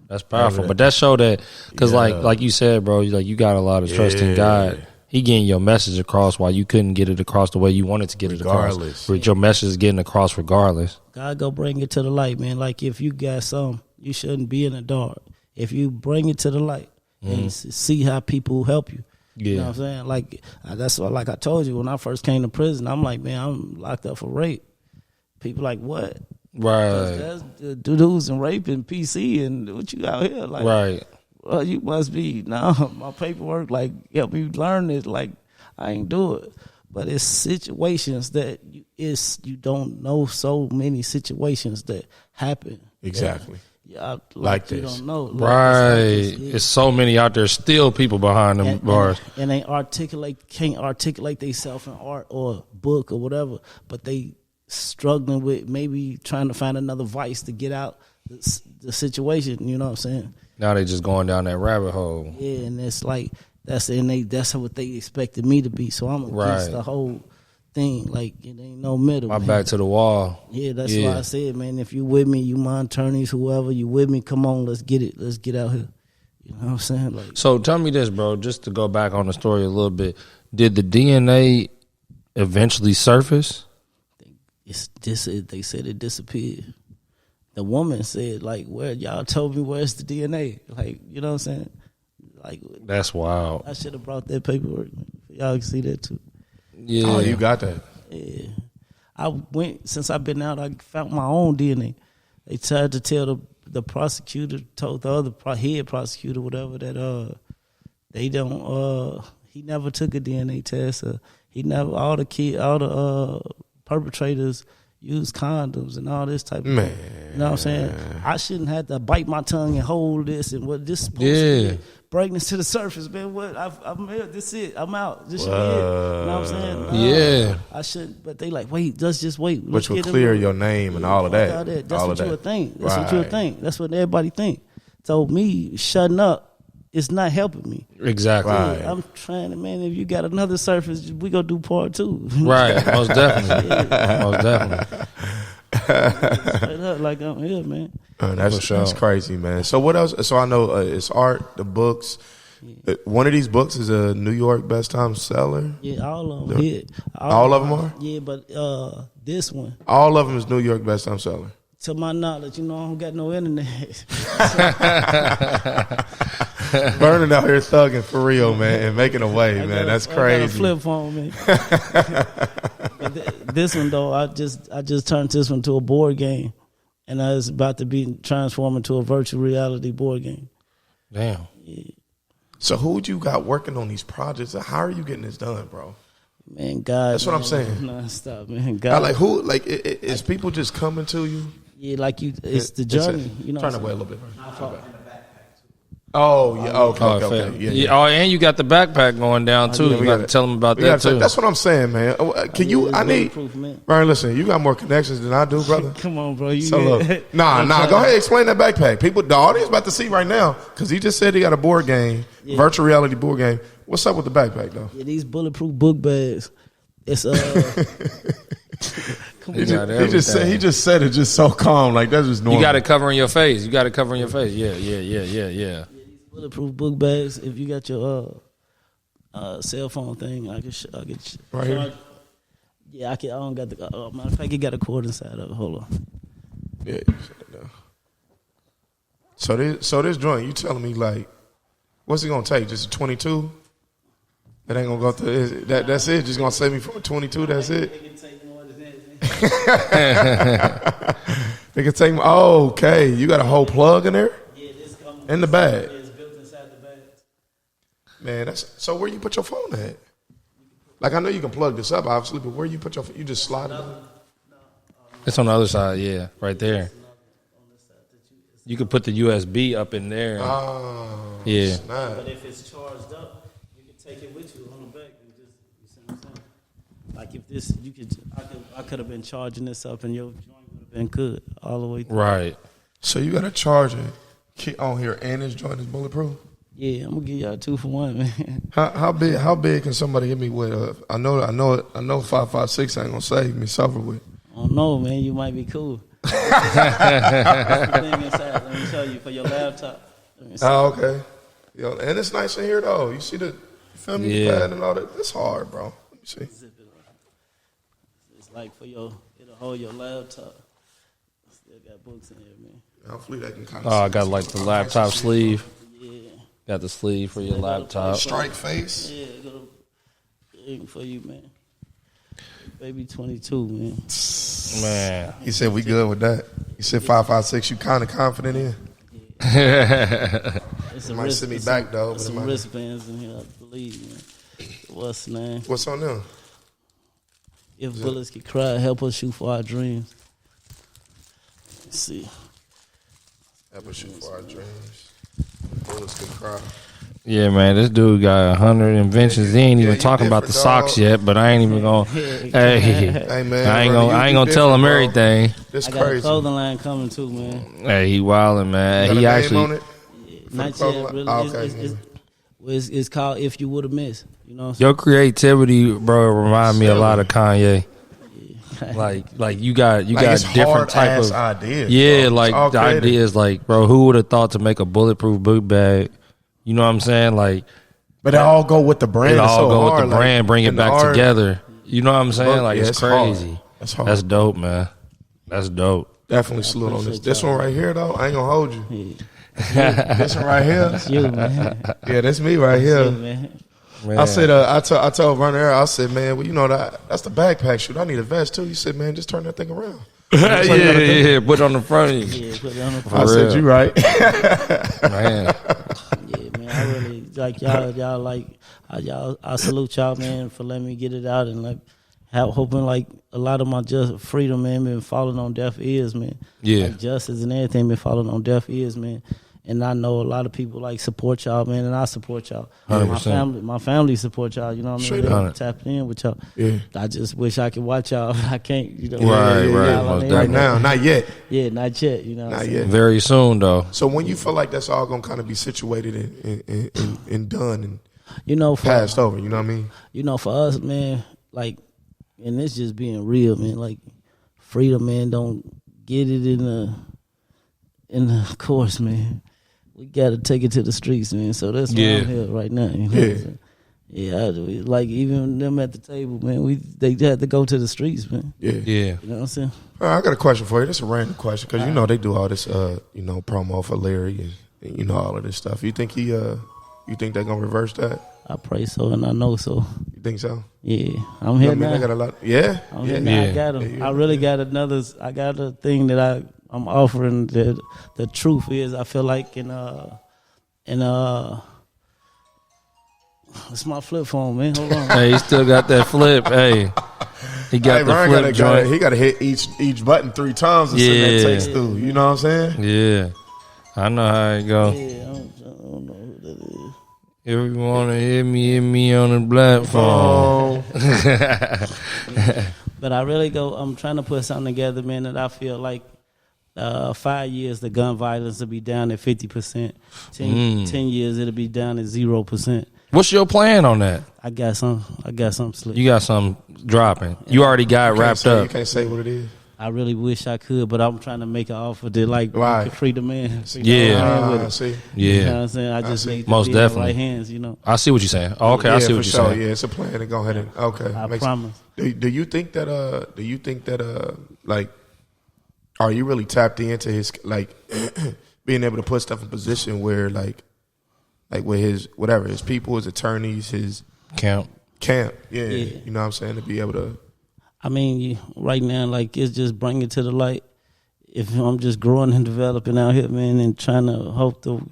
Speaker 3: That's powerful. But that showed that because like you said, bro, you got a lot of trust in God. He getting your message across while you couldn't get it across the way you wanted to get it across. But your message is getting across regardless.
Speaker 1: God go bring it to the light, man. Like if you got some, you shouldn't be in the dark. If you bring it to the light and see how people help you. You know what I'm saying? Like that's why, like I told you, when I first came to prison, I'm like, man, I'm locked up for rape. People like, what?
Speaker 3: Right.
Speaker 1: That's dudes and rape and PC and what you out here like?
Speaker 3: Right.
Speaker 1: Well, you must be. No, my paperwork like help me learn this. Like I ain't do it, but it's situations that you don't know. So many situations that happen.
Speaker 2: Exactly.
Speaker 1: Yeah,
Speaker 2: like
Speaker 1: you
Speaker 2: this.
Speaker 1: don't know.
Speaker 3: Right. It's so many out there. Still people behind them bars.
Speaker 1: And they can't articulate themselves in art or book or whatever, but they struggling with maybe trying to find another vice to get out the situation. You know what I'm saying?
Speaker 3: Now they just going down that rabbit hole.
Speaker 1: Yeah, and it's like that's what they expected me to be. So I'm against the whole thing. Like it ain't no middle.
Speaker 3: My back to the wall.
Speaker 1: Yeah, that's why I said, man, if you with me, you my attorneys, whoever you with me, come on, let's get it. Let's get out here. You know what I'm saying? Like,
Speaker 3: so tell me this, bro, just to go back on the story a little bit. Did the DNA eventually surface?
Speaker 1: They said it disappeared. The woman said, like, where y'all told me where's the DNA? Like, you know what I'm saying? Like,
Speaker 3: that's wild.
Speaker 1: I should have brought that paperwork. Y'all can see that too.
Speaker 3: Yeah.
Speaker 2: Oh, you got that.
Speaker 1: Yeah. Since I've been out, I found my own DNA. They tried to tell the prosecutor, told the other head prosecutor, whatever, that they don't, he never took a DNA test. All the perpetrators use condoms and all this type of thing. You know what I'm saying? I shouldn't have to bite my tongue and hold this and what this supposed to be. Bring this to the surface, man. What? I'm here. This it. I'm out. This should be it. You know what I'm saying? I shouldn't. But they like, wait, let's just wait.
Speaker 2: Which will clear your name and all of that.
Speaker 1: That's what you would think. That's what you would think. That's what everybody think. So me shutting up is not helping me.
Speaker 3: Exactly.
Speaker 2: Right.
Speaker 1: I'm trying to, man, if you got another surface, we gonna do part 2.
Speaker 3: Right. Most definitely. Most definitely.
Speaker 1: Straight up, like I'm here, man.
Speaker 2: That's crazy, man. So what else? So I know it's art, the books. One of these books is a New York best time seller.
Speaker 1: Yeah, all of them. Yeah,
Speaker 2: all of them are.
Speaker 1: Yeah, but this one.
Speaker 2: All of them is New York best time seller.
Speaker 1: To my knowledge, I don't got no internet.
Speaker 2: Vernon out here thugging for real, man, and making a way, man. That's crazy.
Speaker 1: I got a flip phone, man. This one though, I just turned this one to a board game, and I was about to be transformed into a virtual reality board game.
Speaker 3: Damn.
Speaker 1: Yeah.
Speaker 2: So who you got working on these projects, and how are you getting this done, bro?
Speaker 1: Man, God.
Speaker 2: That's what I'm saying.
Speaker 1: Non-stop, man. God.
Speaker 2: Like who? Like is people just coming to you?
Speaker 1: Yeah, like you. It's the journey. You know.
Speaker 2: Turn away a little bit. Oh yeah. Okay. Yeah.
Speaker 3: Oh, and you got the backpack going down too. You got to tell them about that too.
Speaker 2: That's what I'm saying, man. Can you? I need. Brian, listen. You got more connections than I do, brother.
Speaker 1: Come on, bro. You
Speaker 2: look. Nah. Go ahead. Explain that backpack. People, the audience about to see right now because he just said he got a board game, virtual reality board game. What's up with the backpack though?
Speaker 1: Yeah, these bulletproof book bags. It's
Speaker 2: He just said it just so calm, like that's just normal.
Speaker 3: You got it covering your face. Yeah.
Speaker 1: Bulletproof book bags. If you got your cell phone thing, I can
Speaker 2: right here.
Speaker 1: Yeah, I can. I don't got the. Matter of fact, it got a cord inside of it. Hold on.
Speaker 2: Yeah. So this joint, you telling me like, what's it gonna take? Just a 22? That ain't gonna go through. That's it. Just gonna save me from a 22. That's it. They can take. Oh, okay. You got a whole plug in there.
Speaker 1: Yeah, this comes
Speaker 2: in the bag.
Speaker 1: Yeah, it's built inside the bag.
Speaker 2: Man, that's so. Where you put your phone at? Like I know you can plug this up, obviously, but where you put your phone? You just slide it.
Speaker 3: It's on the other side. Yeah, right there. You could put the USB up in there.
Speaker 2: Oh,
Speaker 3: yeah.
Speaker 1: But if it's charged up, you can take it with you on the back. You see what I'm saying? Like if this, I could have been charging this up, and your joint would have been good all the way through.
Speaker 3: Right.
Speaker 2: So you got a charger on here, and this joint is bulletproof.
Speaker 1: Yeah, I'm gonna give y'all 2 for 1, man.
Speaker 2: How big can somebody hit me with? I know 5.56 ain't gonna save me. Suffer with.
Speaker 1: I don't know, man. You might be cool. That's the thing inside. Let me show you for your laptop. Let me see.
Speaker 2: Oh, okay. Yo, and it's nice in here though. You see the film pad and all that. It's hard, bro. Let me see.
Speaker 1: Zip it up. It's like it'll hold your laptop. Still got books in here, man.
Speaker 2: Hopefully they can kind
Speaker 3: Oh, I got like the laptop sleeve.
Speaker 1: Yeah.
Speaker 3: Got the sleeve for your laptop.
Speaker 2: Strike face.
Speaker 1: Yeah, go aim for you, man. Baby 22, man.
Speaker 3: Man.
Speaker 2: He said we good with that. He said 5.56. You kind of confident in?
Speaker 1: It's a
Speaker 2: Might send me back though.
Speaker 1: There's some wristbands in here, I believe, man. What's the name?
Speaker 2: What's on them?
Speaker 1: If bullets could cry, help us shoot for our dreams. Let's see.
Speaker 2: Help us shoot for our dreams. Bullets can cry.
Speaker 3: Yeah, man, this dude got 100 inventions. He ain't even talking about the socks yet, but I ain't even gonna.
Speaker 2: Hey man,
Speaker 3: I ain't gonna tell him everything.
Speaker 2: This
Speaker 1: I got
Speaker 2: crazy.
Speaker 1: a clothing line coming too, man.
Speaker 3: Hey, he wildin', man.
Speaker 2: You got
Speaker 3: He
Speaker 2: a name
Speaker 3: actually.
Speaker 2: on it?
Speaker 1: Not
Speaker 2: the
Speaker 1: yet, really.
Speaker 2: clothing line? Okay.
Speaker 1: It's called If You Would Have Missed. You know what I'm saying?
Speaker 3: Your creativity, bro, remind me a lot of Kanye. Like you got
Speaker 2: it's
Speaker 3: different type
Speaker 2: hard-ass
Speaker 3: of
Speaker 2: ideas.
Speaker 3: Yeah,
Speaker 2: bro.
Speaker 3: like
Speaker 2: It's
Speaker 3: the
Speaker 2: all creative.
Speaker 3: ideas, like bro, who would have thought to make a bulletproof book bag? You know what I'm saying? Like
Speaker 2: But it all go with the brand.
Speaker 3: it
Speaker 2: It's
Speaker 3: all
Speaker 2: so
Speaker 3: go
Speaker 2: hard.
Speaker 3: with the brand, bring it
Speaker 2: and the
Speaker 3: back
Speaker 2: art-
Speaker 3: together. You know what I'm saying?
Speaker 2: Book,
Speaker 3: Like
Speaker 2: yeah,
Speaker 3: it's
Speaker 2: it's hard.
Speaker 3: crazy.
Speaker 2: That's hard.
Speaker 3: That's dope, man. That's dope.
Speaker 2: Definitely salute on this. This one right here, though, I ain't gonna hold you.
Speaker 1: Yeah.
Speaker 2: This one right here,
Speaker 1: It's you, man.
Speaker 2: yeah, that's me right
Speaker 1: You,
Speaker 2: here.
Speaker 1: man.
Speaker 3: Man.
Speaker 2: I said, I told Vernon, I said, man, well, you know that's the backpack shoot. I need a vest too. He said, man, just turn that thing around.
Speaker 3: yeah, put it on the front of you.
Speaker 1: Yeah, put it on the
Speaker 3: For
Speaker 2: I
Speaker 3: real.
Speaker 2: said, you right.
Speaker 3: Man.
Speaker 1: Yeah, man, I really like y'all like I salute y'all, man, for letting me get it out and like hoping like a lot of my just freedom, man, been falling on deaf ears, man.
Speaker 3: Yeah.
Speaker 1: Like justice and everything been falling on deaf ears, man. And I know a lot of people like support y'all, man, and I support y'all.
Speaker 3: 100%.
Speaker 1: My family support y'all. You know what I
Speaker 2: Straight
Speaker 1: mean?
Speaker 2: up.
Speaker 1: Tapping in with y'all.
Speaker 2: Yeah.
Speaker 1: I just wish I could watch y'all, but I can't. You know,
Speaker 3: Right,
Speaker 1: you know
Speaker 3: right,
Speaker 1: what I
Speaker 3: most
Speaker 1: mean?
Speaker 2: Right now, not yet.
Speaker 1: Yeah, not yet. You know, what I'm
Speaker 2: Not
Speaker 1: saying?
Speaker 2: yet.
Speaker 3: Very soon though.
Speaker 2: So when you feel like that's all gonna kind of be situated and done and
Speaker 1: You know,
Speaker 2: passed over, you know what I mean?
Speaker 1: you know, for us, man, like, and it's just being real, man. Like, freedom, man, don't get it in the course, man. We got to take it to the streets, man. So that's why I'm here right now. You know what I'm saying? Yeah, like even them at the table, man. They had to go to the streets, man.
Speaker 2: Yeah.
Speaker 3: Yeah.
Speaker 1: You know what I'm saying?
Speaker 2: All right, I got a question for you. This is a random question because you know they do all this, promo for Larry and you know all of this stuff. You think you think they're gonna reverse that?
Speaker 1: I pray so, and I know so.
Speaker 2: You think so?
Speaker 1: Yeah, I'm here
Speaker 2: I mean,
Speaker 1: now.
Speaker 2: they got a lot. Yeah.
Speaker 1: I'm here now. I got 'em. I really got another. I got a thing that I'm offering. That the truth is, I feel like it's my flip phone, man. Hold on.
Speaker 3: Hey, he still got that flip. Hey. He got the
Speaker 2: Ryan
Speaker 3: flip joint.
Speaker 2: he got to hit each button 3 times and send
Speaker 3: Yeah.
Speaker 2: that text through. You know what I'm saying?
Speaker 3: Yeah. I know how it go.
Speaker 1: Yeah, I don't know who that is.
Speaker 3: If you want to hit me on the platform.
Speaker 1: But I really I'm trying to put something together, man, that I feel like 5 years, the gun violence will be down at 50%. 10 years, it'll be down at 0%.
Speaker 3: What's your plan on that?
Speaker 1: I got some slick.
Speaker 3: You got something dropping. You already got it wrapped
Speaker 2: You
Speaker 3: up.
Speaker 2: can't say what it is.
Speaker 1: I really wish I could, but I'm trying to make an offer that like
Speaker 2: Right.
Speaker 1: you can free the man. You know
Speaker 3: Yeah.
Speaker 1: what I mean, with it.
Speaker 2: See.
Speaker 1: You know what
Speaker 3: Yeah.
Speaker 1: I'm saying? I just
Speaker 2: see.
Speaker 1: need to
Speaker 3: Most
Speaker 1: be in the
Speaker 3: definitely.
Speaker 1: right hands, you know.
Speaker 3: I see what you're saying. Oh, okay, I see
Speaker 2: for
Speaker 3: what you're
Speaker 2: sure.
Speaker 3: saying.
Speaker 2: Yeah, it's a plan to go ahead and okay.
Speaker 1: I
Speaker 2: Makes-
Speaker 1: promise.
Speaker 2: Do you think that like are you really tapped into his like being able to put stuff in position where like with his people, his attorneys, his
Speaker 3: Camp.
Speaker 2: camp, yeah,
Speaker 1: Yeah.
Speaker 2: you know what I'm saying, to be able to
Speaker 1: I mean, right now, like, it's just bring it to the light. If I'm just growing and developing out here, man, and trying to hope to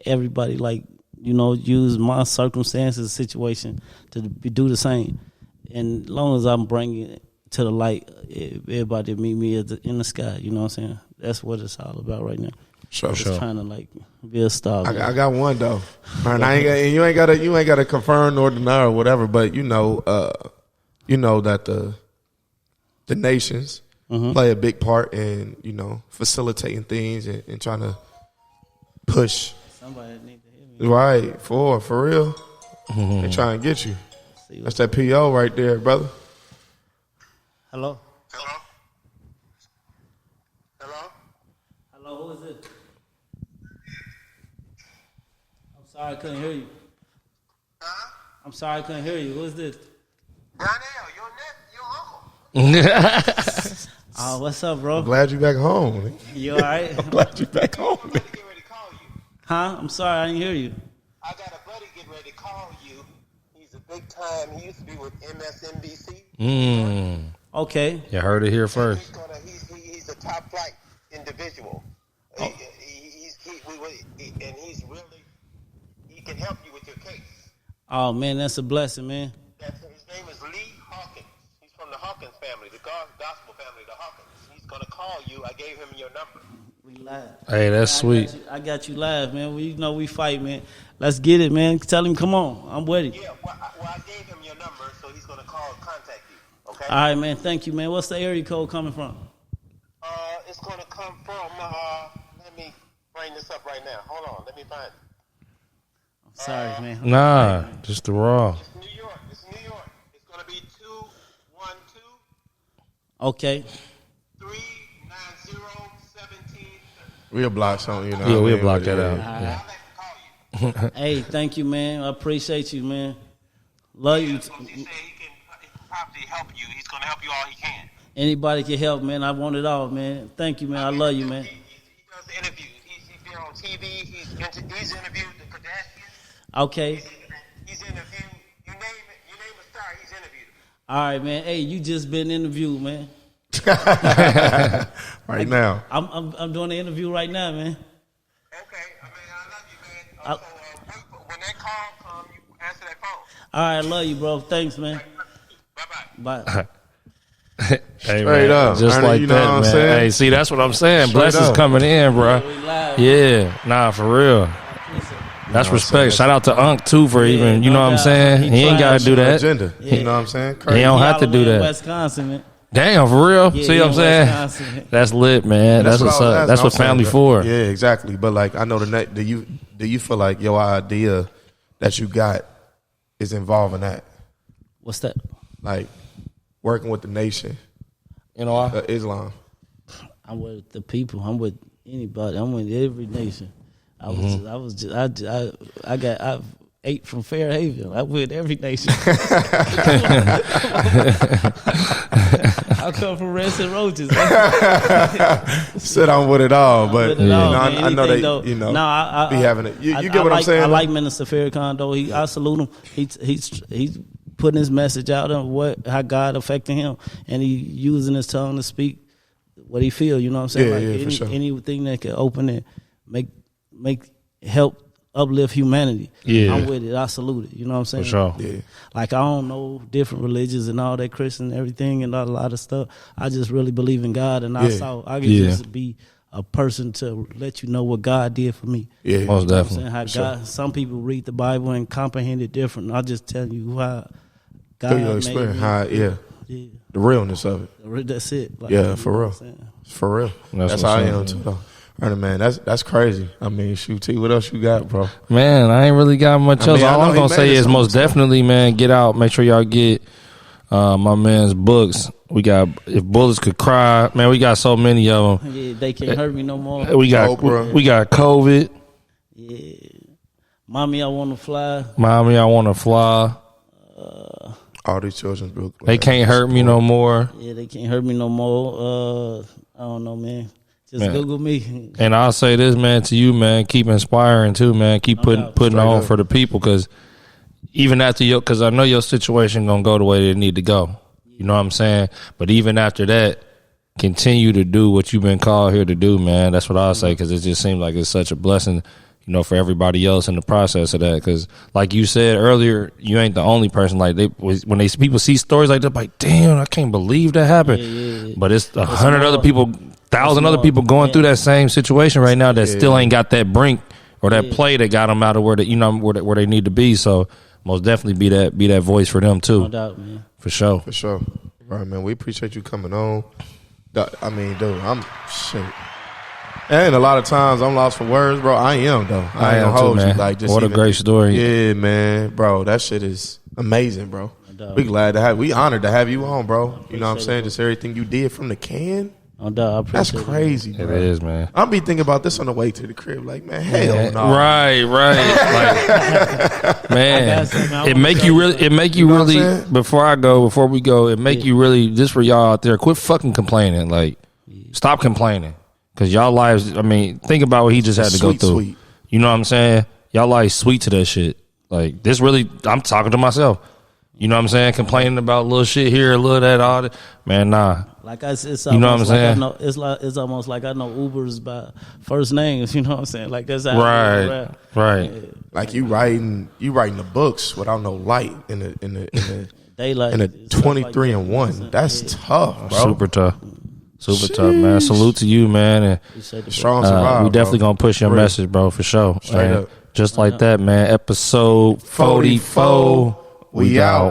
Speaker 1: everybody, like, you know, use my circumstances, situation to do the same. And as long as I'm bringing it to the light, everybody meet me in the sky, you know what I'm saying? That's what it's all about right now.
Speaker 2: sure.
Speaker 1: Just trying to, like, be a star.
Speaker 2: I got one though. Man, you ain't gotta confirm nor deny or whatever, but you know, that the nations play a big part in, facilitating things and trying to push.
Speaker 1: Somebody need to hear me.
Speaker 2: Right, for real. They trying to get you. That's that PO right there, brother.
Speaker 1: Hello?
Speaker 4: Hello? Hello?
Speaker 1: Hello, who is it? I'm sorry I couldn't hear you.
Speaker 4: Huh?
Speaker 1: I'm sorry I couldn't hear you. Who is this?
Speaker 4: Darnell, your uncle.
Speaker 1: Oh, what's up, bro?
Speaker 2: I'm glad you back home.
Speaker 1: You all right?
Speaker 2: I'm glad you back home.
Speaker 4: I'm about to get ready to call you.
Speaker 1: Huh? I'm sorry, I didn't hear you.
Speaker 4: I got a buddy getting ready to call you. He's a big time. He used to be with MSNBC.
Speaker 1: Okay.
Speaker 3: You heard it here first.
Speaker 4: He's a top flight individual. And he can help you with your case.
Speaker 1: Oh, man, that's a blessing, man.
Speaker 4: His name is Lee Hawkins. He's from the Hawkins family, the gospel family, the Hawkins. He's going to call you. I gave him your number.
Speaker 1: We live.
Speaker 3: Hey, that's sweet.
Speaker 1: I got you live, man. We fight, man. Let's get it, man. Tell him, come on. I'm with it.
Speaker 4: Yeah, well, I gave him your number, so he's going to call and contact you. Okay?
Speaker 1: All right, man. Thank you, man. What's the area code coming from?
Speaker 4: It's going to come from, let me bring this up right now. Hold on. Let me find it.
Speaker 1: I'm sorry, man.
Speaker 3: Nah, just the raw.
Speaker 4: It's New York. It's going to be 212
Speaker 1: Okay.
Speaker 4: 390-1730.
Speaker 2: We'll block something,
Speaker 3: Yeah, we'll block that out.
Speaker 4: I'll let him call you.
Speaker 1: Hey, thank you, man. I appreciate you, man. Love you.
Speaker 4: He said he can probably help you. He's going to help you all he can.
Speaker 1: Anybody can help, man. I want it all, man. Thank you, man. I love you, man.
Speaker 4: He does the interviews. He's been on TV. He's interviewed the Kardashians.
Speaker 1: Okay.
Speaker 4: He's interviewed. You name a star. He's interviewed him.
Speaker 1: All right, man. Hey, you just been interviewed, man.
Speaker 2: Right now.
Speaker 1: I'm doing the interview right now, man.
Speaker 4: Okay. I love you, man. When that call comes, you answer that phone.
Speaker 1: All right, I love you, bro. Thanks, man.
Speaker 4: Bye-bye.
Speaker 1: Bye.
Speaker 3: Hey,
Speaker 2: Straight
Speaker 3: man,
Speaker 2: up.
Speaker 3: just
Speaker 2: Ernie,
Speaker 3: like
Speaker 2: you know what
Speaker 3: that,
Speaker 2: I'm
Speaker 3: man.
Speaker 2: saying?
Speaker 3: Hey, see, that's what I'm saying.
Speaker 2: Straight
Speaker 3: Blessings
Speaker 2: up.
Speaker 3: coming in, bro.
Speaker 1: We live.
Speaker 3: Yeah, nah, for real. That's respect. Shout out to Unc too for even, you know what I'm saying? He ain't got to do that.
Speaker 2: Agenda. You know what I'm saying?
Speaker 3: He
Speaker 2: Crazy.
Speaker 3: don't have to do that.
Speaker 1: Wisconsin, man.
Speaker 3: Damn, for real.
Speaker 1: Yeah,
Speaker 3: See what I'm
Speaker 1: Wisconsin.
Speaker 3: saying? That's lit, man. That's what's
Speaker 2: what I was
Speaker 3: up.
Speaker 2: asking.
Speaker 3: That's
Speaker 2: I'm
Speaker 3: what
Speaker 2: saying,
Speaker 3: family
Speaker 2: bro.
Speaker 3: for.
Speaker 2: Yeah, exactly. But like, I know do you feel like your idea that you got is involving that,
Speaker 1: What's that?
Speaker 2: like working with the nation,
Speaker 3: You know why?
Speaker 2: Islam?
Speaker 1: I'm with the people. I'm with anybody. I'm with every nation. I ate from Fairhaven. I'm with every nation. I come from Reds and Roaches.
Speaker 2: Said I'm with it all, but
Speaker 1: With it all, man.
Speaker 2: I know
Speaker 1: Anything,
Speaker 2: they,
Speaker 1: though. No, I
Speaker 2: be having it. You get
Speaker 1: I
Speaker 2: what I'm
Speaker 1: like,
Speaker 2: saying?
Speaker 1: I like Minister Farrakhan, though. I salute him. He's putting his message out on how God affecting him, and he using his tongue to speak what he feel. You know what I'm saying?
Speaker 2: For sure.
Speaker 1: Anything that can open it, help uplift humanity.
Speaker 3: Yeah.
Speaker 1: I'm with it. I salute it. You know what I'm saying?
Speaker 3: For sure.
Speaker 2: Yeah.
Speaker 1: Like, I don't know different religions and all that Christian and everything and a lot of stuff. I just really believe in God, and I can just be a person to let you know what God did for me.
Speaker 2: Yeah,
Speaker 3: Most
Speaker 1: You know what I'm
Speaker 3: definitely.
Speaker 1: saying? How
Speaker 2: For sure.
Speaker 1: God, some people read the Bible and comprehend it different. I'll just tell you how God
Speaker 2: Through your
Speaker 1: made
Speaker 2: experience,
Speaker 1: me.
Speaker 2: how the realness of it.
Speaker 1: That's it. Like,
Speaker 2: Yeah,
Speaker 1: you
Speaker 2: for
Speaker 1: know
Speaker 2: real.
Speaker 1: what I'm saying?
Speaker 2: For real.
Speaker 3: That's
Speaker 2: That's
Speaker 3: what's
Speaker 2: how I
Speaker 3: up,
Speaker 2: am too, though. Ernie, man, that's crazy. I mean, shoot, T, what else you got, bro?
Speaker 3: Man, I ain't really got much else.
Speaker 2: I
Speaker 3: All
Speaker 2: know
Speaker 3: I'm
Speaker 2: he
Speaker 3: gonna
Speaker 2: made
Speaker 3: say
Speaker 2: it
Speaker 3: is
Speaker 2: something,
Speaker 3: most
Speaker 2: so.
Speaker 3: definitely, man, get out. Make sure y'all get my man's books. We got If Bullets Could Cry. Man, we got so many of them.
Speaker 1: Yeah, they can't hurt me no more.
Speaker 3: We got
Speaker 2: Oprah.
Speaker 3: we got COVID.
Speaker 1: Yeah. Mommy, I want to fly.
Speaker 3: Mommy, I Want to Fly.
Speaker 2: All these children's books.
Speaker 3: They can't hurt me no more.
Speaker 1: Yeah, they can't hurt me no more. I don't know, man. Just
Speaker 3: Man.
Speaker 1: Google me.
Speaker 3: And I'll say this, man, to you, man. Keep inspiring too, man. Keep putting
Speaker 2: Straight
Speaker 3: on
Speaker 2: up.
Speaker 3: for the people, because even after because I know your situation gonna go the way it need to go. You know what I'm saying? But even after that, continue to do what you've been called here to do, man. That's what I'll say, because it just seems like it's such a blessing, you know, for everybody else in the process of that. Because, like you said earlier, you ain't the only person. Like when people see stories like that, like, damn, I can't believe that happened.
Speaker 1: Yeah.
Speaker 3: But it's 100 other
Speaker 1: more.
Speaker 3: people, 1,000 other
Speaker 1: more.
Speaker 3: people going through that same situation right now that
Speaker 2: Yeah.
Speaker 3: still ain't got that brink or that
Speaker 1: Yeah.
Speaker 3: play that got them out of where they need to be. So most definitely be that voice for them too.
Speaker 1: No doubt, man.
Speaker 3: For sure.
Speaker 2: For sure. Right, man. We appreciate you coming on. I mean, dude, I'm shit. And a lot of times I'm lost for words, bro. I am though. I ain't gonna hold
Speaker 3: man.
Speaker 2: you. Like, just
Speaker 3: what a great story.
Speaker 2: Yeah, man, bro. That shit is amazing, bro. We glad to have. We honored to have you on, bro. You know what I'm saying? Just everything you did from the can.
Speaker 1: No doubt. I appreciate
Speaker 2: That's crazy, bro.
Speaker 3: It is, man.
Speaker 2: I'll be thinking about this on the way to the crib. Like, man, hell no.
Speaker 3: Right. Like, man, it make you really. Before we go, it make you really. Just for y'all out there, quit fucking complaining. Like, stop complaining, because y'all lives. I mean, think about what he just had to go through.
Speaker 2: Sweet.
Speaker 3: You know what I'm saying? Y'all lives sweet to that shit. Like, this really. I'm talking to myself. You know what I'm saying? Complaining about little shit here, a little that, all that. Man, nah.
Speaker 1: Like it's
Speaker 3: you know what I'm saying?
Speaker 1: It's almost like I know Ubers by first names. You know what I'm saying? Like that's how
Speaker 3: right.
Speaker 1: Yeah.
Speaker 2: Like you writing the books without no light in the
Speaker 1: daylight
Speaker 2: in a 23 and 1. That's tough, bro.
Speaker 3: Super tough, man. Salute to you, man. And
Speaker 2: strong survival.
Speaker 3: we definitely gonna push your message, bro, for sure.
Speaker 2: Straight up.
Speaker 3: Just like that, man. Episode 44.
Speaker 2: We out.